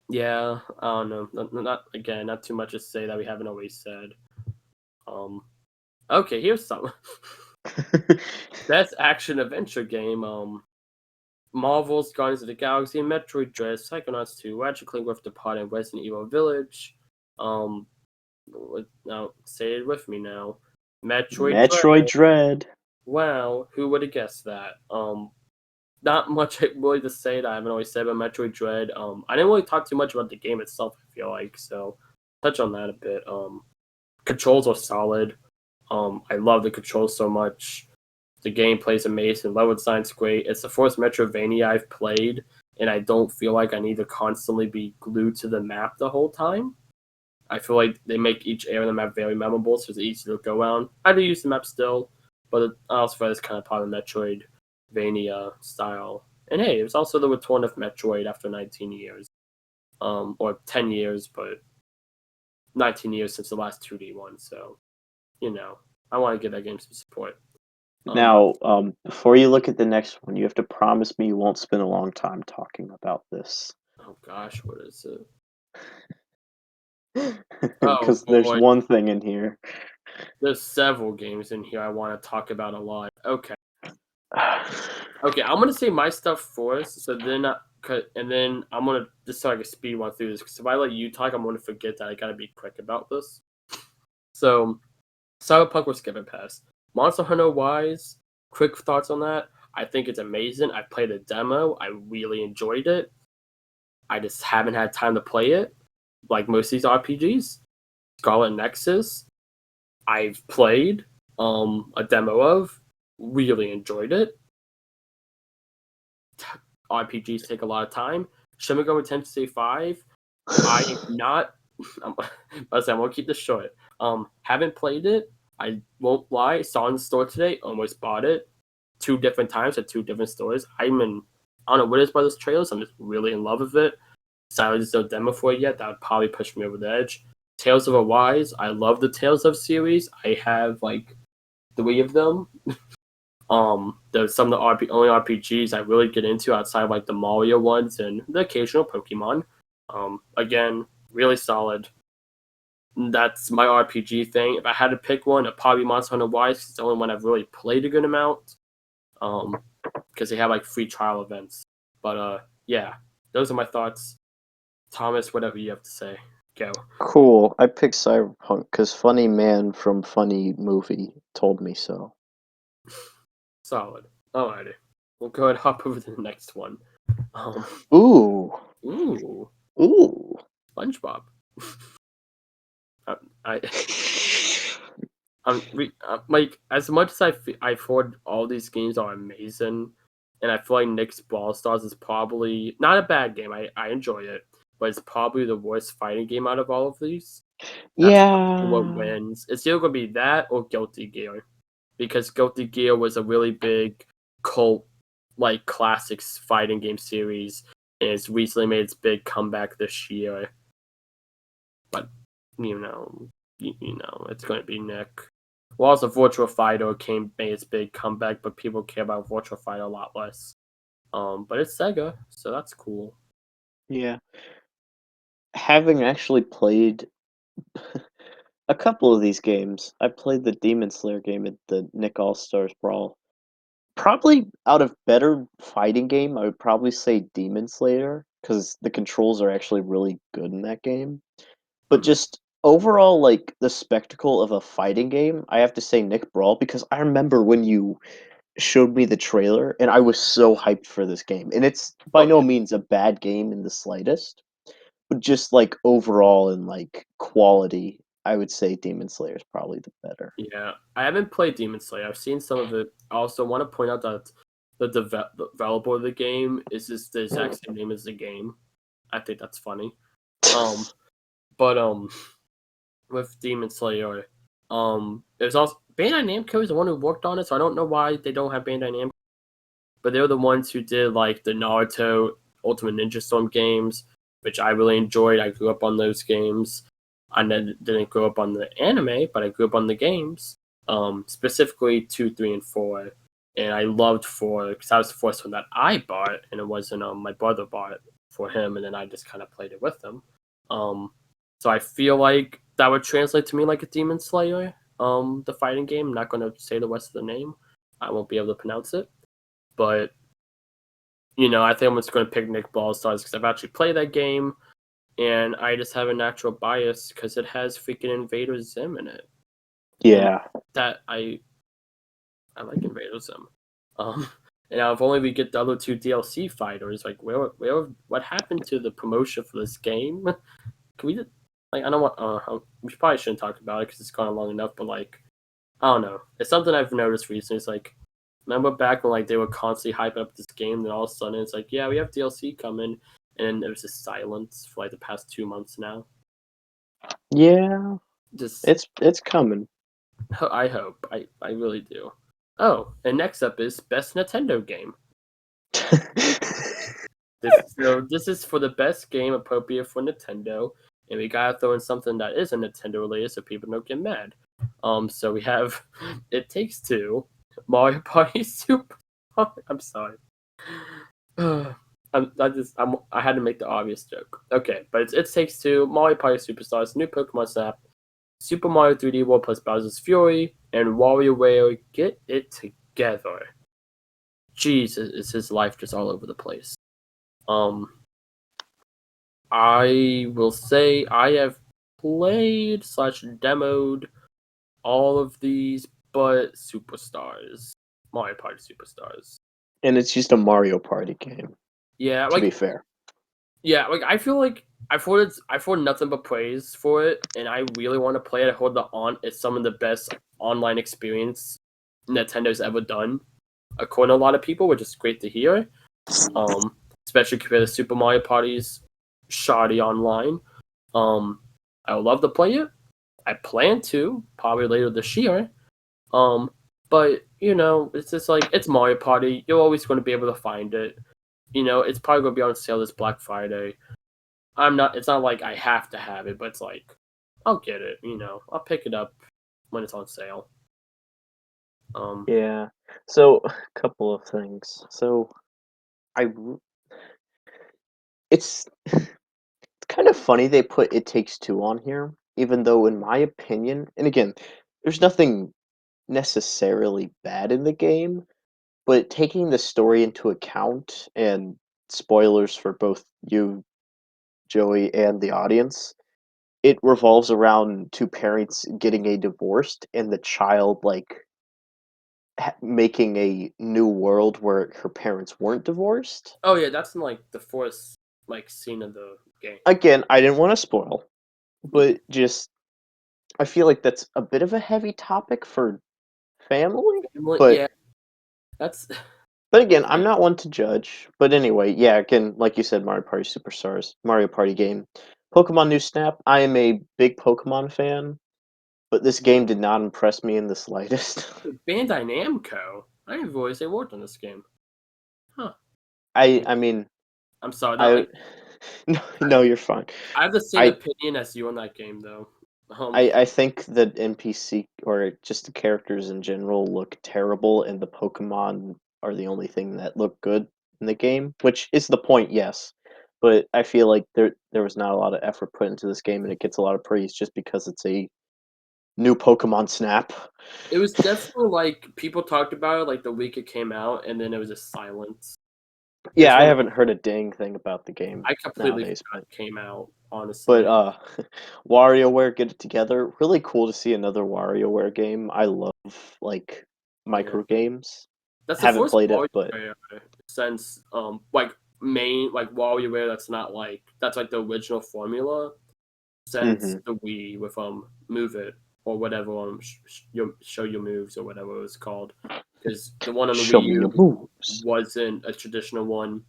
yeah, I don't know. Not too much to say that we haven't always said. Um, okay, here's some best action adventure game. Marvel's Guardians of the Galaxy, Metroid Dread, Psychonauts 2, Ratchet and Clank Rift Apart, and Resident Evil Village. Um, now say it with me now. Metroid Dread. Metroid Dread. Wow, who would have guessed that? Not much really to say that I haven't always said about Metroid Dread. I didn't really talk too much about the game itself, I feel like, so touch on that a bit. Controls are solid. I love the controls so much. The gameplay is amazing. Level design's great. It's the first Metrovania I've played, and I don't feel like I need to constantly be glued to the map the whole time. I feel like they make each area of the map very memorable, so it's easy to go around. I do use the map still, but I also feel it's kind of part of Metroidvania style. And hey, it was also the return of Metroid after 19 years, or 10 years, but 19 years since the last 2D one. So, I want to give that game some support. Um, Now, before you look at the next one, you have to promise me you won't spend a long time talking about this. oh gosh, what is it? Oh Because there's boy, one thing in here. there's several games in here I want to talk about a lot. Okay, I'm gonna say my stuff first, so then, and then I'm gonna just so I can speed run through this. Because if I let you talk, I'm gonna forget that I gotta be quick about this. So, Cyberpunk was skipping past. Monster Hunter wise, quick thoughts on that. I think it's amazing. I played a demo. I really enjoyed it. I just haven't had time to play it, like most of these RPGs. Scarlet Nexus, I've played a demo of. Really enjoyed it. RPGs take a lot of time. Shin Megami Tensei 5, I am not. I won't keep this short. Haven't played it. I won't lie. Saw it in the store today. Almost bought it. 2 different times at 2 different stores. I don't know what it is about this trailers. I'm just really in love with it. Sadly, there's no demo for it yet. That would probably push me over the edge. Tales of Arise. I love the Tales of series. I have like 3 of them. There's some of the only RPGs I really get into outside of like the Mario ones and the occasional Pokemon. Again, really solid. That's my RPG thing. If I had to pick one, it'd probably be Monster Hunter Rise. It's the only one I've really played a good amount. Because they have like free trial events. But yeah, those are my thoughts. Thomas, whatever you have to say, go. Cool. I picked Cyberpunk because Funny Man from Funny Movie told me so. Solid. Alrighty, we'll go ahead and hop over to the next one. Um, Ooh. ooh, Ooh. SpongeBob. I like as much as I've heard all these games are amazing, and I feel like Nick's Brawl Stars is probably not a bad game. I enjoy it, but it's probably the worst fighting game out of all of these. That's probably what Yeah. wins. It's either gonna be that or Guilty Gear, because Guilty Gear was a really big cult, like classics fighting game series, and it's recently made its big comeback this year. But you know, it's going to be Nick. Well, also Virtua Fighter made its big comeback, but people care about Virtua Fighter a lot less. But it's Sega, so that's cool. Yeah. Having actually played a couple of these games, I played the Demon Slayer game at the Nick All Stars Brawl. Probably out of better fighting game, I would probably say Demon Slayer because the controls are actually really good in that game. But Mhm. just overall, like the spectacle of a fighting game, I have to say Nick Brawl because I remember when you showed me the trailer and I was so hyped for this game. And it's by Oh no means a bad game in the slightest, but just like overall in like quality, I would say Demon Slayer is probably the better. yeah. I haven't played Demon Slayer. I've seen some of it. I also want to point out that the developer of the game is just the exact same name as the game. I think that's funny. Um, but with Demon Slayer, there's also Bandai Namco is the one who worked on it, so I don't know why they don't have Bandai Namco. But they're the ones who did like the Naruto Ultimate Ninja Storm games, which I really enjoyed. I grew up on those games. I didn't grow up on the anime, but I grew up on the games. Specifically 2, 3, and 4. And I loved 4 because that was the first one that I bought, and it wasn't my brother bought it for him, and then I just kind of played it with him. Um, so I feel like that would translate to me like a Demon Slayer, the fighting game. I'm not going to say the rest of the name. I won't be able to pronounce it. But, I think I'm just going to pick Nick Brawl Stars because I've actually played that game, and I just have a natural bias because it has freaking Invader Zim in it. And Yeah. that I like Invader Zim. Um, and now if only we get the other 2 DLC fighters, like what happened to the promotion for this game? Can we just, like, I don't want we probably shouldn't talk about it because it's gone long enough, but like I don't know. It's something I've noticed recently. It's like, remember back when like they were constantly hyping up this game, then all of a sudden it's like, yeah, we have DLC coming, and then there was just silence for like the past 2 months now. Yeah. Just It's coming. I hope. I really do. Oh, and next up is best Nintendo game. This is for the best game appropriate for Nintendo, and we gotta throw in something that isn't Nintendo related so people don't get mad. So we have It Takes Two, Mario Party Super. I'm sorry. I had to make the obvious joke. Okay, but It Takes Two, Mario Party Superstars, new Pokemon Snap, Super Mario 3D World plus Bowser's Fury, and WarioWare Get It Together. Jesus, is his life just all over the place? Um, I will say I have played slash demoed all of these, but Superstars, Mario Party Superstars. And it's just a Mario Party game, Yeah, to be fair. I feel like I've heard nothing but praise for it, and I really want to play it. I heard it's some of the best online experience Nintendo's ever done, according to a lot of people, which is great to hear. Um, Especially compared to Super Mario Party's shoddy online. I would love to play it. I plan to probably later this year. Um, but it's just like it's Mario Party. You're always going to be able to find it. It's probably going to be on sale this Black Friday. It's not like I have to have it, but it's like I'll get it. I'll pick it up when it's on sale. Yeah. So, a couple of things. So, I r- it's kind of funny they put It Takes Two on here, even though in my opinion, and again, there's nothing necessarily bad in the game, but taking the story into account and spoilers for both you, Joey, and the audience, it revolves around two parents getting a divorced and the child like making a new world where her parents weren't divorced. Oh yeah, that's in like the fourth like scene of the game. Again, I didn't want to spoil, but just I feel like that's a bit of a heavy topic for family, but Yeah, that's but again, I'm not one to judge. But anyway, yeah, again, like you said, Mario Party Superstars, Mario Party game. Pokemon New Snap. I am a big Pokemon fan, but this game did not impress me in the slightest. Bandai Namco. I didn't realize they worked on this game. Huh. I mean, I'm sorry. That I like no, you're fine. I have the same I opinion as you on that game though. I think that NPC or just the characters in general look terrible, and the Pokemon are the only thing that look good in the game, which is the point, yes. But I feel like there was not a lot of effort put into this game, and it gets a lot of praise just because it's a new Pokemon Snap. It was definitely like people talked about it like the week it came out, and then it was just silence. It's Yeah, I one of haven't heard a dang thing about the game I completely nowadays, forgot it came out. but Honestly, WarioWare get it together. Really cool to see another WarioWare game. I love like yeah, micro games. that's the Haven't first played it, but WarioWare since like main like WarioWare that's not like that's like the original formula since mhm. the Wii with Move It or whatever show your moves or whatever it was called because the one on the Show Wii me your U moves. wasn't a traditional one.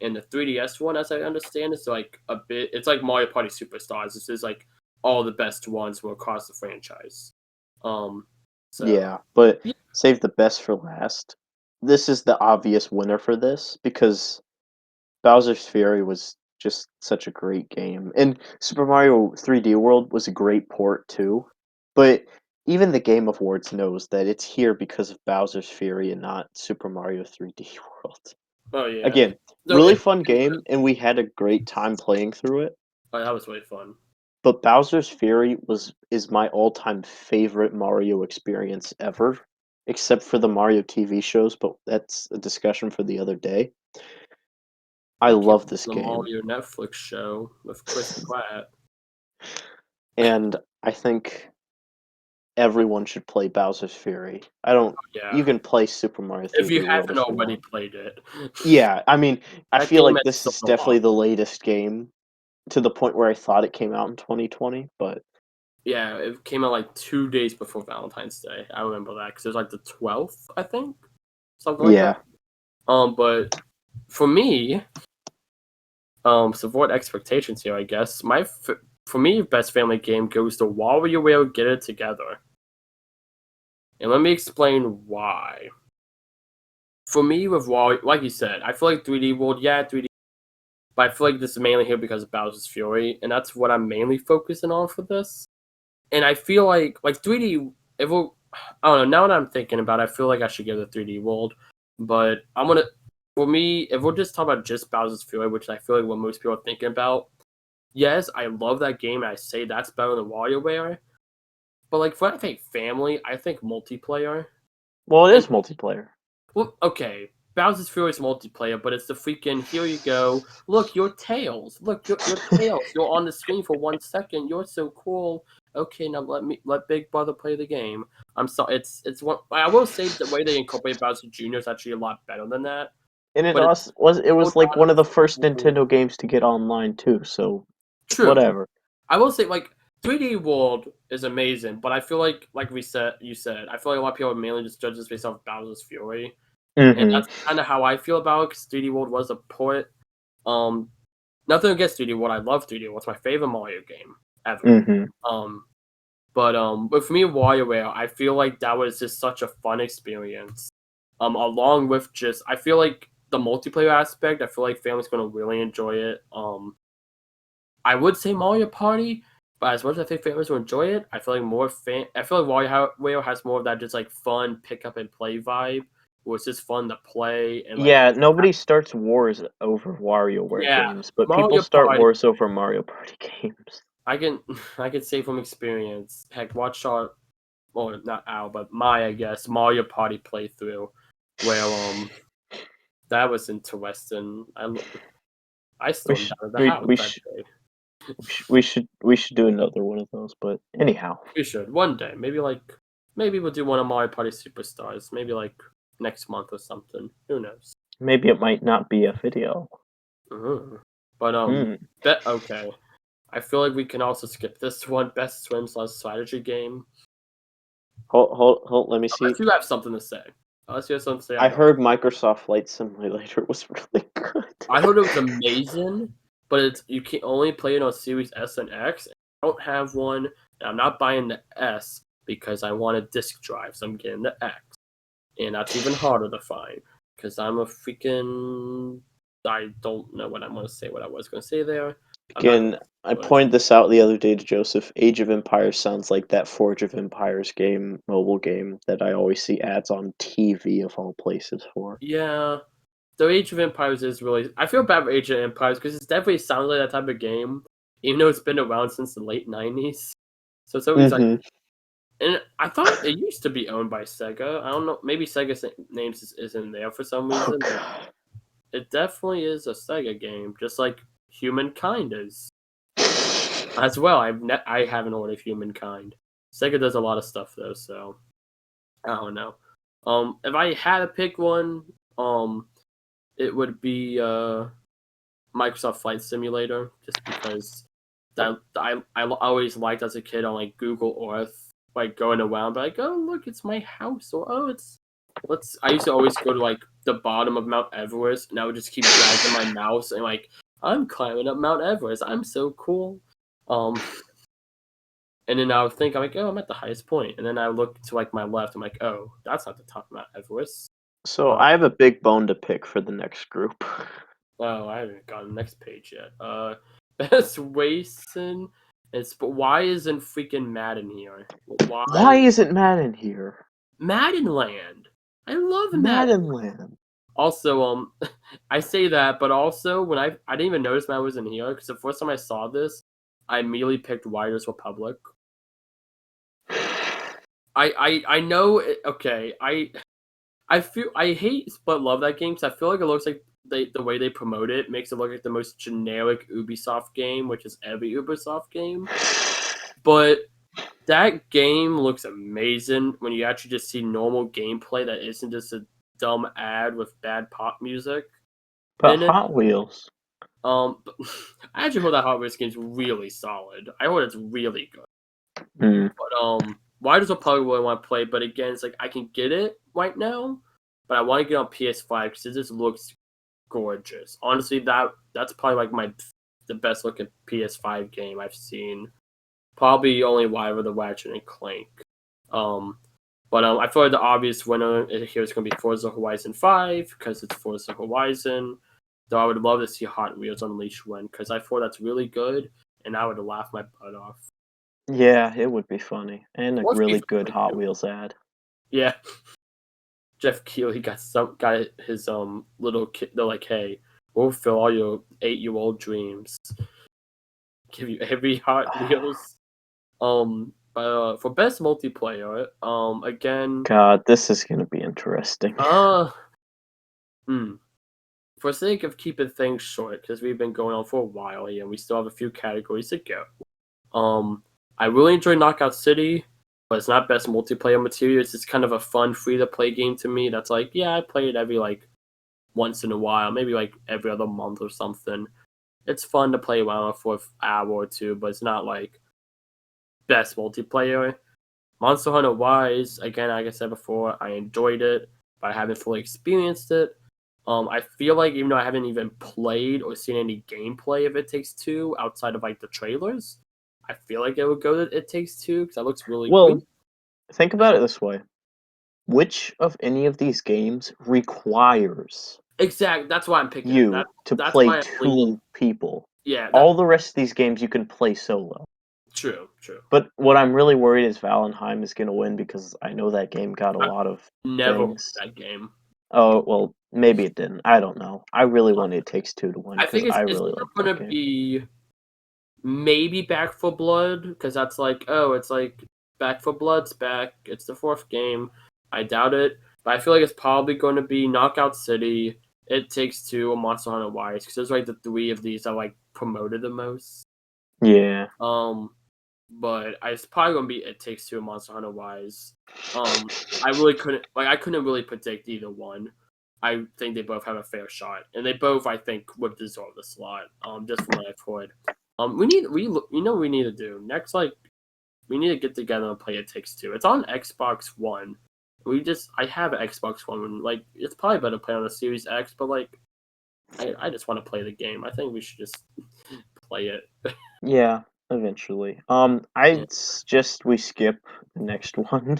And the 3DS one, as I understand, is like a bit. It's like Mario Party Superstars. This is like all the best ones from across the franchise. Um, so Yeah, but yeah, save the best for last. This is the obvious winner for this because Bowser's Fury was just such a great game. And Super Mario 3D World was a great port too. But even the Game Awards knows that it's here because of Bowser's Fury and not Super Mario 3D World. oh yeah. Again, So really fun game and we had a great time playing through it. that was really fun. But Bowser's Fury is my all-time favorite Mario experience ever, except for the Mario TV shows, but that's a discussion for the other day. I I can't love this the game, Mario Netflix show with Chris Pratt. and I think everyone should play Bowser's Fury. I don't Yeah, You can play Super Mario if you 3D World haven't if you already want. played it, Yeah, I mean, I that feel game like has this so is definitely long. the latest game to the point where I thought it came out in 2020, but Yeah, it came out like 2 days before Valentine's Day. I remember that because it was like the 12th, I think, something like that. yeah. But for me, support expectations here, I guess. For me, best family game goes to WarioWare Get It Together, and let me explain why. For me, with Wario, like you said, I feel like 3D World, yeah, 3D, but I feel like this is mainly here because of Bowser's Fury, and that's what I'm mainly focusing on for this. And I feel like 3D, if we're, I don't know. Now that I'm thinking about it, I feel like I should give it 3D World, but I'm gonna. For me, if we're just talking about just Bowser's Fury, which I feel like what most people are thinking about, yes, I love that game, and I say that's better than WarioWare. But like, for I think family, I think multiplayer. Well, it And is multiplayer. well, okay, Bowser's Fury is multiplayer, but it's the freaking here you go. Look, your tails. Look, your tails. You're on the screen for 1 second. You're so cool. Okay, now let Big Brother play the game. I'm sorry. It's one. I will say the way they incorporate Bowser Jr. is actually a lot better than that. And But it's it still was like not one of the a first full Nintendo games to get online too, so true. whatever. I will say like 3D World is amazing, but I feel like you said, I feel like a lot of people mainly just judge this based off Bowser's Fury, and Mhm. that's kind of how I feel about it because 3D World was a port. Um, Nothing against 3D World, I love 3D World. It's my favorite Mario game ever. Mhm. Um, but for me, WarioWare, I feel like that was just such a fun experience. Along with just, I feel like the multiplayer aspect, I feel like family's gonna really enjoy it. I would say Mario Party, but as much as I think families will enjoy it, I feel like I feel like WarioWare has more of that just like fun pick up and play vibe, where it's just fun to play and like Yeah, nobody starts wars over WarioWare yeah, games, but people Mario start Party. wars over Mario Party games. I can I can say from experience. Heck, watch our well not our but my I guess Mario Party playthrough, where that was interesting. I We stormed should out of the house we that should day. we should do another one of those, but anyhow, We should one day. Maybe we'll do one of Mario Party Superstars. Maybe like next month or something. Who knows? maybe it might not be a video. Mhm. But Hmm. bet okay. I feel like we can also skip this one. Best swim/strategy game. Hold, let me see. Unless you have something to say. Unless you have something to say, I I don't. heard Microsoft Flight Simulator was really good. I heard it was amazing, but you can only play it on Series S and X. I don't have one, and I'm not buying the S because I want a disc drive, so I'm getting the X, and that's even harder to find because I'm a freaking. I don't know what I'm going to say. What I was going to say there. I'm not. Again, I pointed this out the other day to Joseph. Age of Empires sounds like that Forge of Empires game, mobile game, that I always see ads on TV of all places for. Yeah, the Age of Empires is really. I feel bad for Age of Empires because it definitely sounds like that type of game, even though it's been around since the late '90s. So it's always like, Mm-hmm. and I thought it used to be owned by Sega. I don't know, maybe Sega's names isn't there for some Oh, reason, but God. it definitely is a Sega game, just like Humankind is as well. I haven't ordered Humankind. Sega does a lot of stuff though, so I don't know. If I had to pick one, it would be Microsoft Flight Simulator, just because I always liked as a kid on like Google Earth, like going around, but like, oh look, it's my house, or oh it's let's. I used to always go to like the bottom of Mount Everest, and I would just keep dragging my mouse and like I'm climbing up Mount Everest. I'm so cool. Um, and then I would think I'm like, oh, I'm at the highest point, and then I look to like my left. I'm like, oh, that's not the top of Mount Everest. So Uh, I have a big bone to pick for the next group. Oh, I haven't gotten the next page yet. Best Wason. But why isn't freaking Madden here? Why Why isn't Matt in here? Madden Land? I love Madden. Maddenland. Also, I say that, but also when I didn't even notice Madden was in here because the first time I saw this, I immediately picked Riders Republic. I know. Okay, I feel I hate but love that game because I feel like it looks like the way they promote it makes it look like the most generic Ubisoft game, which is every Ubisoft game. But that game looks amazing when you actually just see normal gameplay that isn't just a dumb ad with bad pop music But in it. Hot Wheels. But I actually heard that Hot Wheels game's really solid. I heard it's really good. Mm. But why does a probably really want to play? But again, it's like I can get it right now, but I want to get on PS5 because it just looks gorgeous. Honestly, that's probably like the best looking PS5 game I've seen. Probably only rival the Ratchet and Clank. But I feel like the obvious winner here is going to be Forza Horizon 5 because it's Forza Horizon. Though I would love to see Hot Wheels Unleashed win because I thought that's really good and I would laugh my butt off. Yeah, it would be funny. And a Or really FIFA good Hot 22. Wheels ad. Yeah, Jeff Keighley got his little kid. They're like, hey, we'll fulfill all your 8-year-old dreams. Give you every Hot Wheels. But for best multiplayer, again, God, this is gonna be interesting. uh, hmm. For sake of keeping things short, because we've been going on for a while here, and we still have a few categories to go. I really enjoy Knockout City, but it's not best multiplayer material. It's just kind of a fun, free-to-play game to me. That's like, yeah, I play it every like once in a while, maybe like every other month or something. It's fun to play around for an hour or two, but it's not like best multiplayer. Monster Hunter Rise, again, like I said before, I enjoyed it, but I haven't fully experienced it. I feel like even though I haven't even played or seen any gameplay of It Takes Two outside of like the trailers, I feel like it would go to It Takes Two because that looks really Well, good. think about it this way. Which of any of these games requires Exactly, that's why I'm picking it. you to That's play why I'm leaning. two people? Yeah, that All the rest of these games you can play solo. true, true. But what I'm really worried is Valheim is gonna win because I know that game got a I lot of never played things. that game. Oh, well, maybe it didn't. I don't know. I really want It Takes Two to win I because think I it's really like that gonna game. be maybe Back for Blood because that's like, oh, it's like Back for Blood's back. It's the fourth game. I doubt it, but I feel like it's probably going to be Knockout City, It Takes Two, or Monster Hunter Rise because those are like the three of these I like promoted the most. Yeah. But it's probably gonna be It Takes Two and Monster Hunter Rise. I couldn't really predict either one. I think they both have a fair shot, and they both I think would deserve the slot. Just from what I've heard. We need to do next. Like we need to get together and play It Takes Two. It's on Xbox One. I have an Xbox One. Like it's probably better to play on the Series X, but like I just want to play the game. I think we should just play it. Yeah, eventually. Yeah. I'd suggest we skip the next one.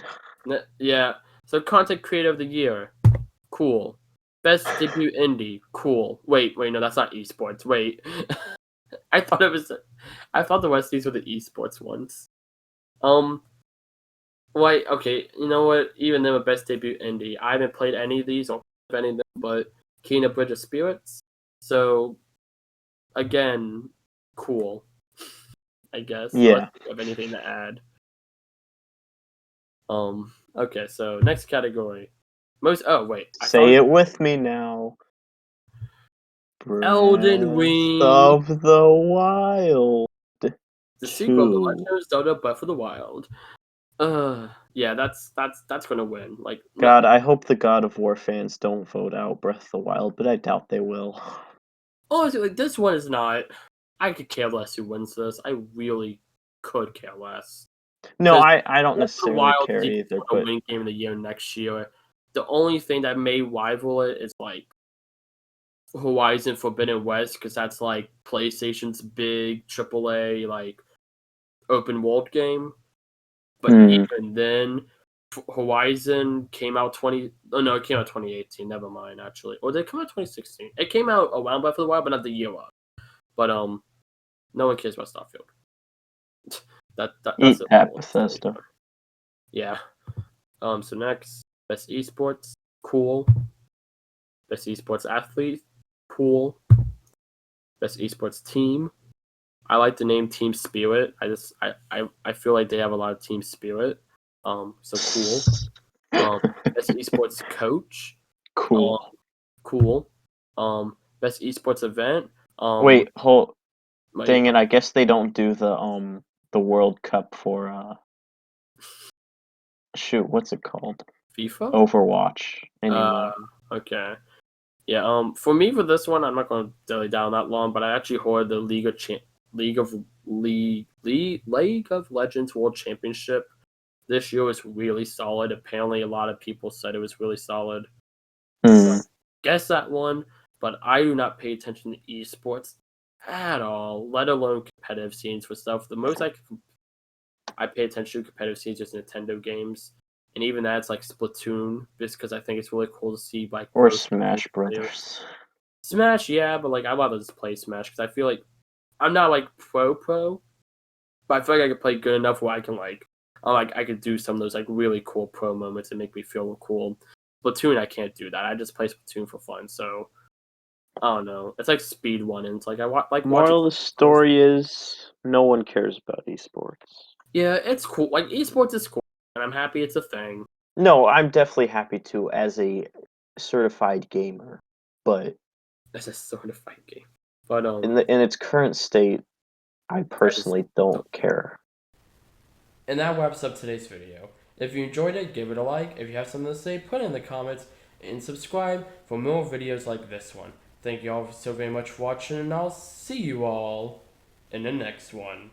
Yeah. So content creator of the year, cool. Best debut indie, cool. Wait, no, that's not esports. Wait, I thought it was. I thought the rest of these were the esports ones. Um, Wait, okay, you know what? Even though a best debut indie, I haven't played any of these or any of them, but Kena Bridge of Spirits. So again, cool. I guess. Unless Yeah. you have anything to add. Okay, so next category. Most oh wait, I thought Say it it was with me now. Elden Breath Ring. of the Wild The sequel of The 2. Legend of Zelda Breath of the Wild. Yeah, that's gonna win. Like no, God, I hope the God of War fans don't vote out Breath of the Wild, but I doubt they will. honestly, like this one is not. I could care less who wins this. I really could care less. No, Because I don't Breath of the necessarily Wild care is either, going but to win Game of the Year next year. The only thing that may rival it is like Horizon Forbidden West, because that's like PlayStation's big AAA like open world game. But hmm, even then, Horizon came out 20. Oh no, it came out 2018. Never mind, actually. Or did it come out 2016? It came out around Breath of the Wild, but not the year of. But no one cares about Starfield. That's eat a that, whole story. Bethesda. Yeah. So next, best esports, cool. Best esports athlete, cool. Best esports team. I like the name Team Spirit. I feel like they have a lot of team spirit. So cool. Best esports coach. Um, Cool. cool. Best esports event. Wait, hold. Like Dang it! I guess they don't do the World Cup for shoot, what's it called? FIFA. Overwatch Uh, anymore. okay. Yeah. For me for this one, I'm not going to dilly down that long, but I actually heard the League of Legends World Championship this year was really solid. Apparently, a lot of people said it was really solid. So I Hmm. guess that one, but I do not pay attention to esports at all, let alone competitive scenes for stuff. The most I pay attention to competitive scenes is Nintendo games, and even that's like Splatoon, just because I think it's really cool to see like Or growth in Smash players. Brothers. Smash, yeah, but like I'd rather just play Smash because I feel like I'm not like pro, but I feel like I could play good enough where I can I could do some of those like really cool pro moments and make me feel cool. Splatoon, I can't do that. I just play Splatoon for fun, so I don't know. It's like speed one, and it's like like watching. Moral of the story is no one cares about esports. Yeah, it's cool. Like esports is cool, and I'm happy it's a thing. No, I'm definitely happy to as a certified gamer, but It's a sort of fight game, but in its current state, I I just personally don't. don't care. And that wraps up today's video. If you enjoyed it, give it a like. If you have something to say, put it in the comments and subscribe for more videos like this one. Thank you all so very much for watching, and I'll see you all in the next one.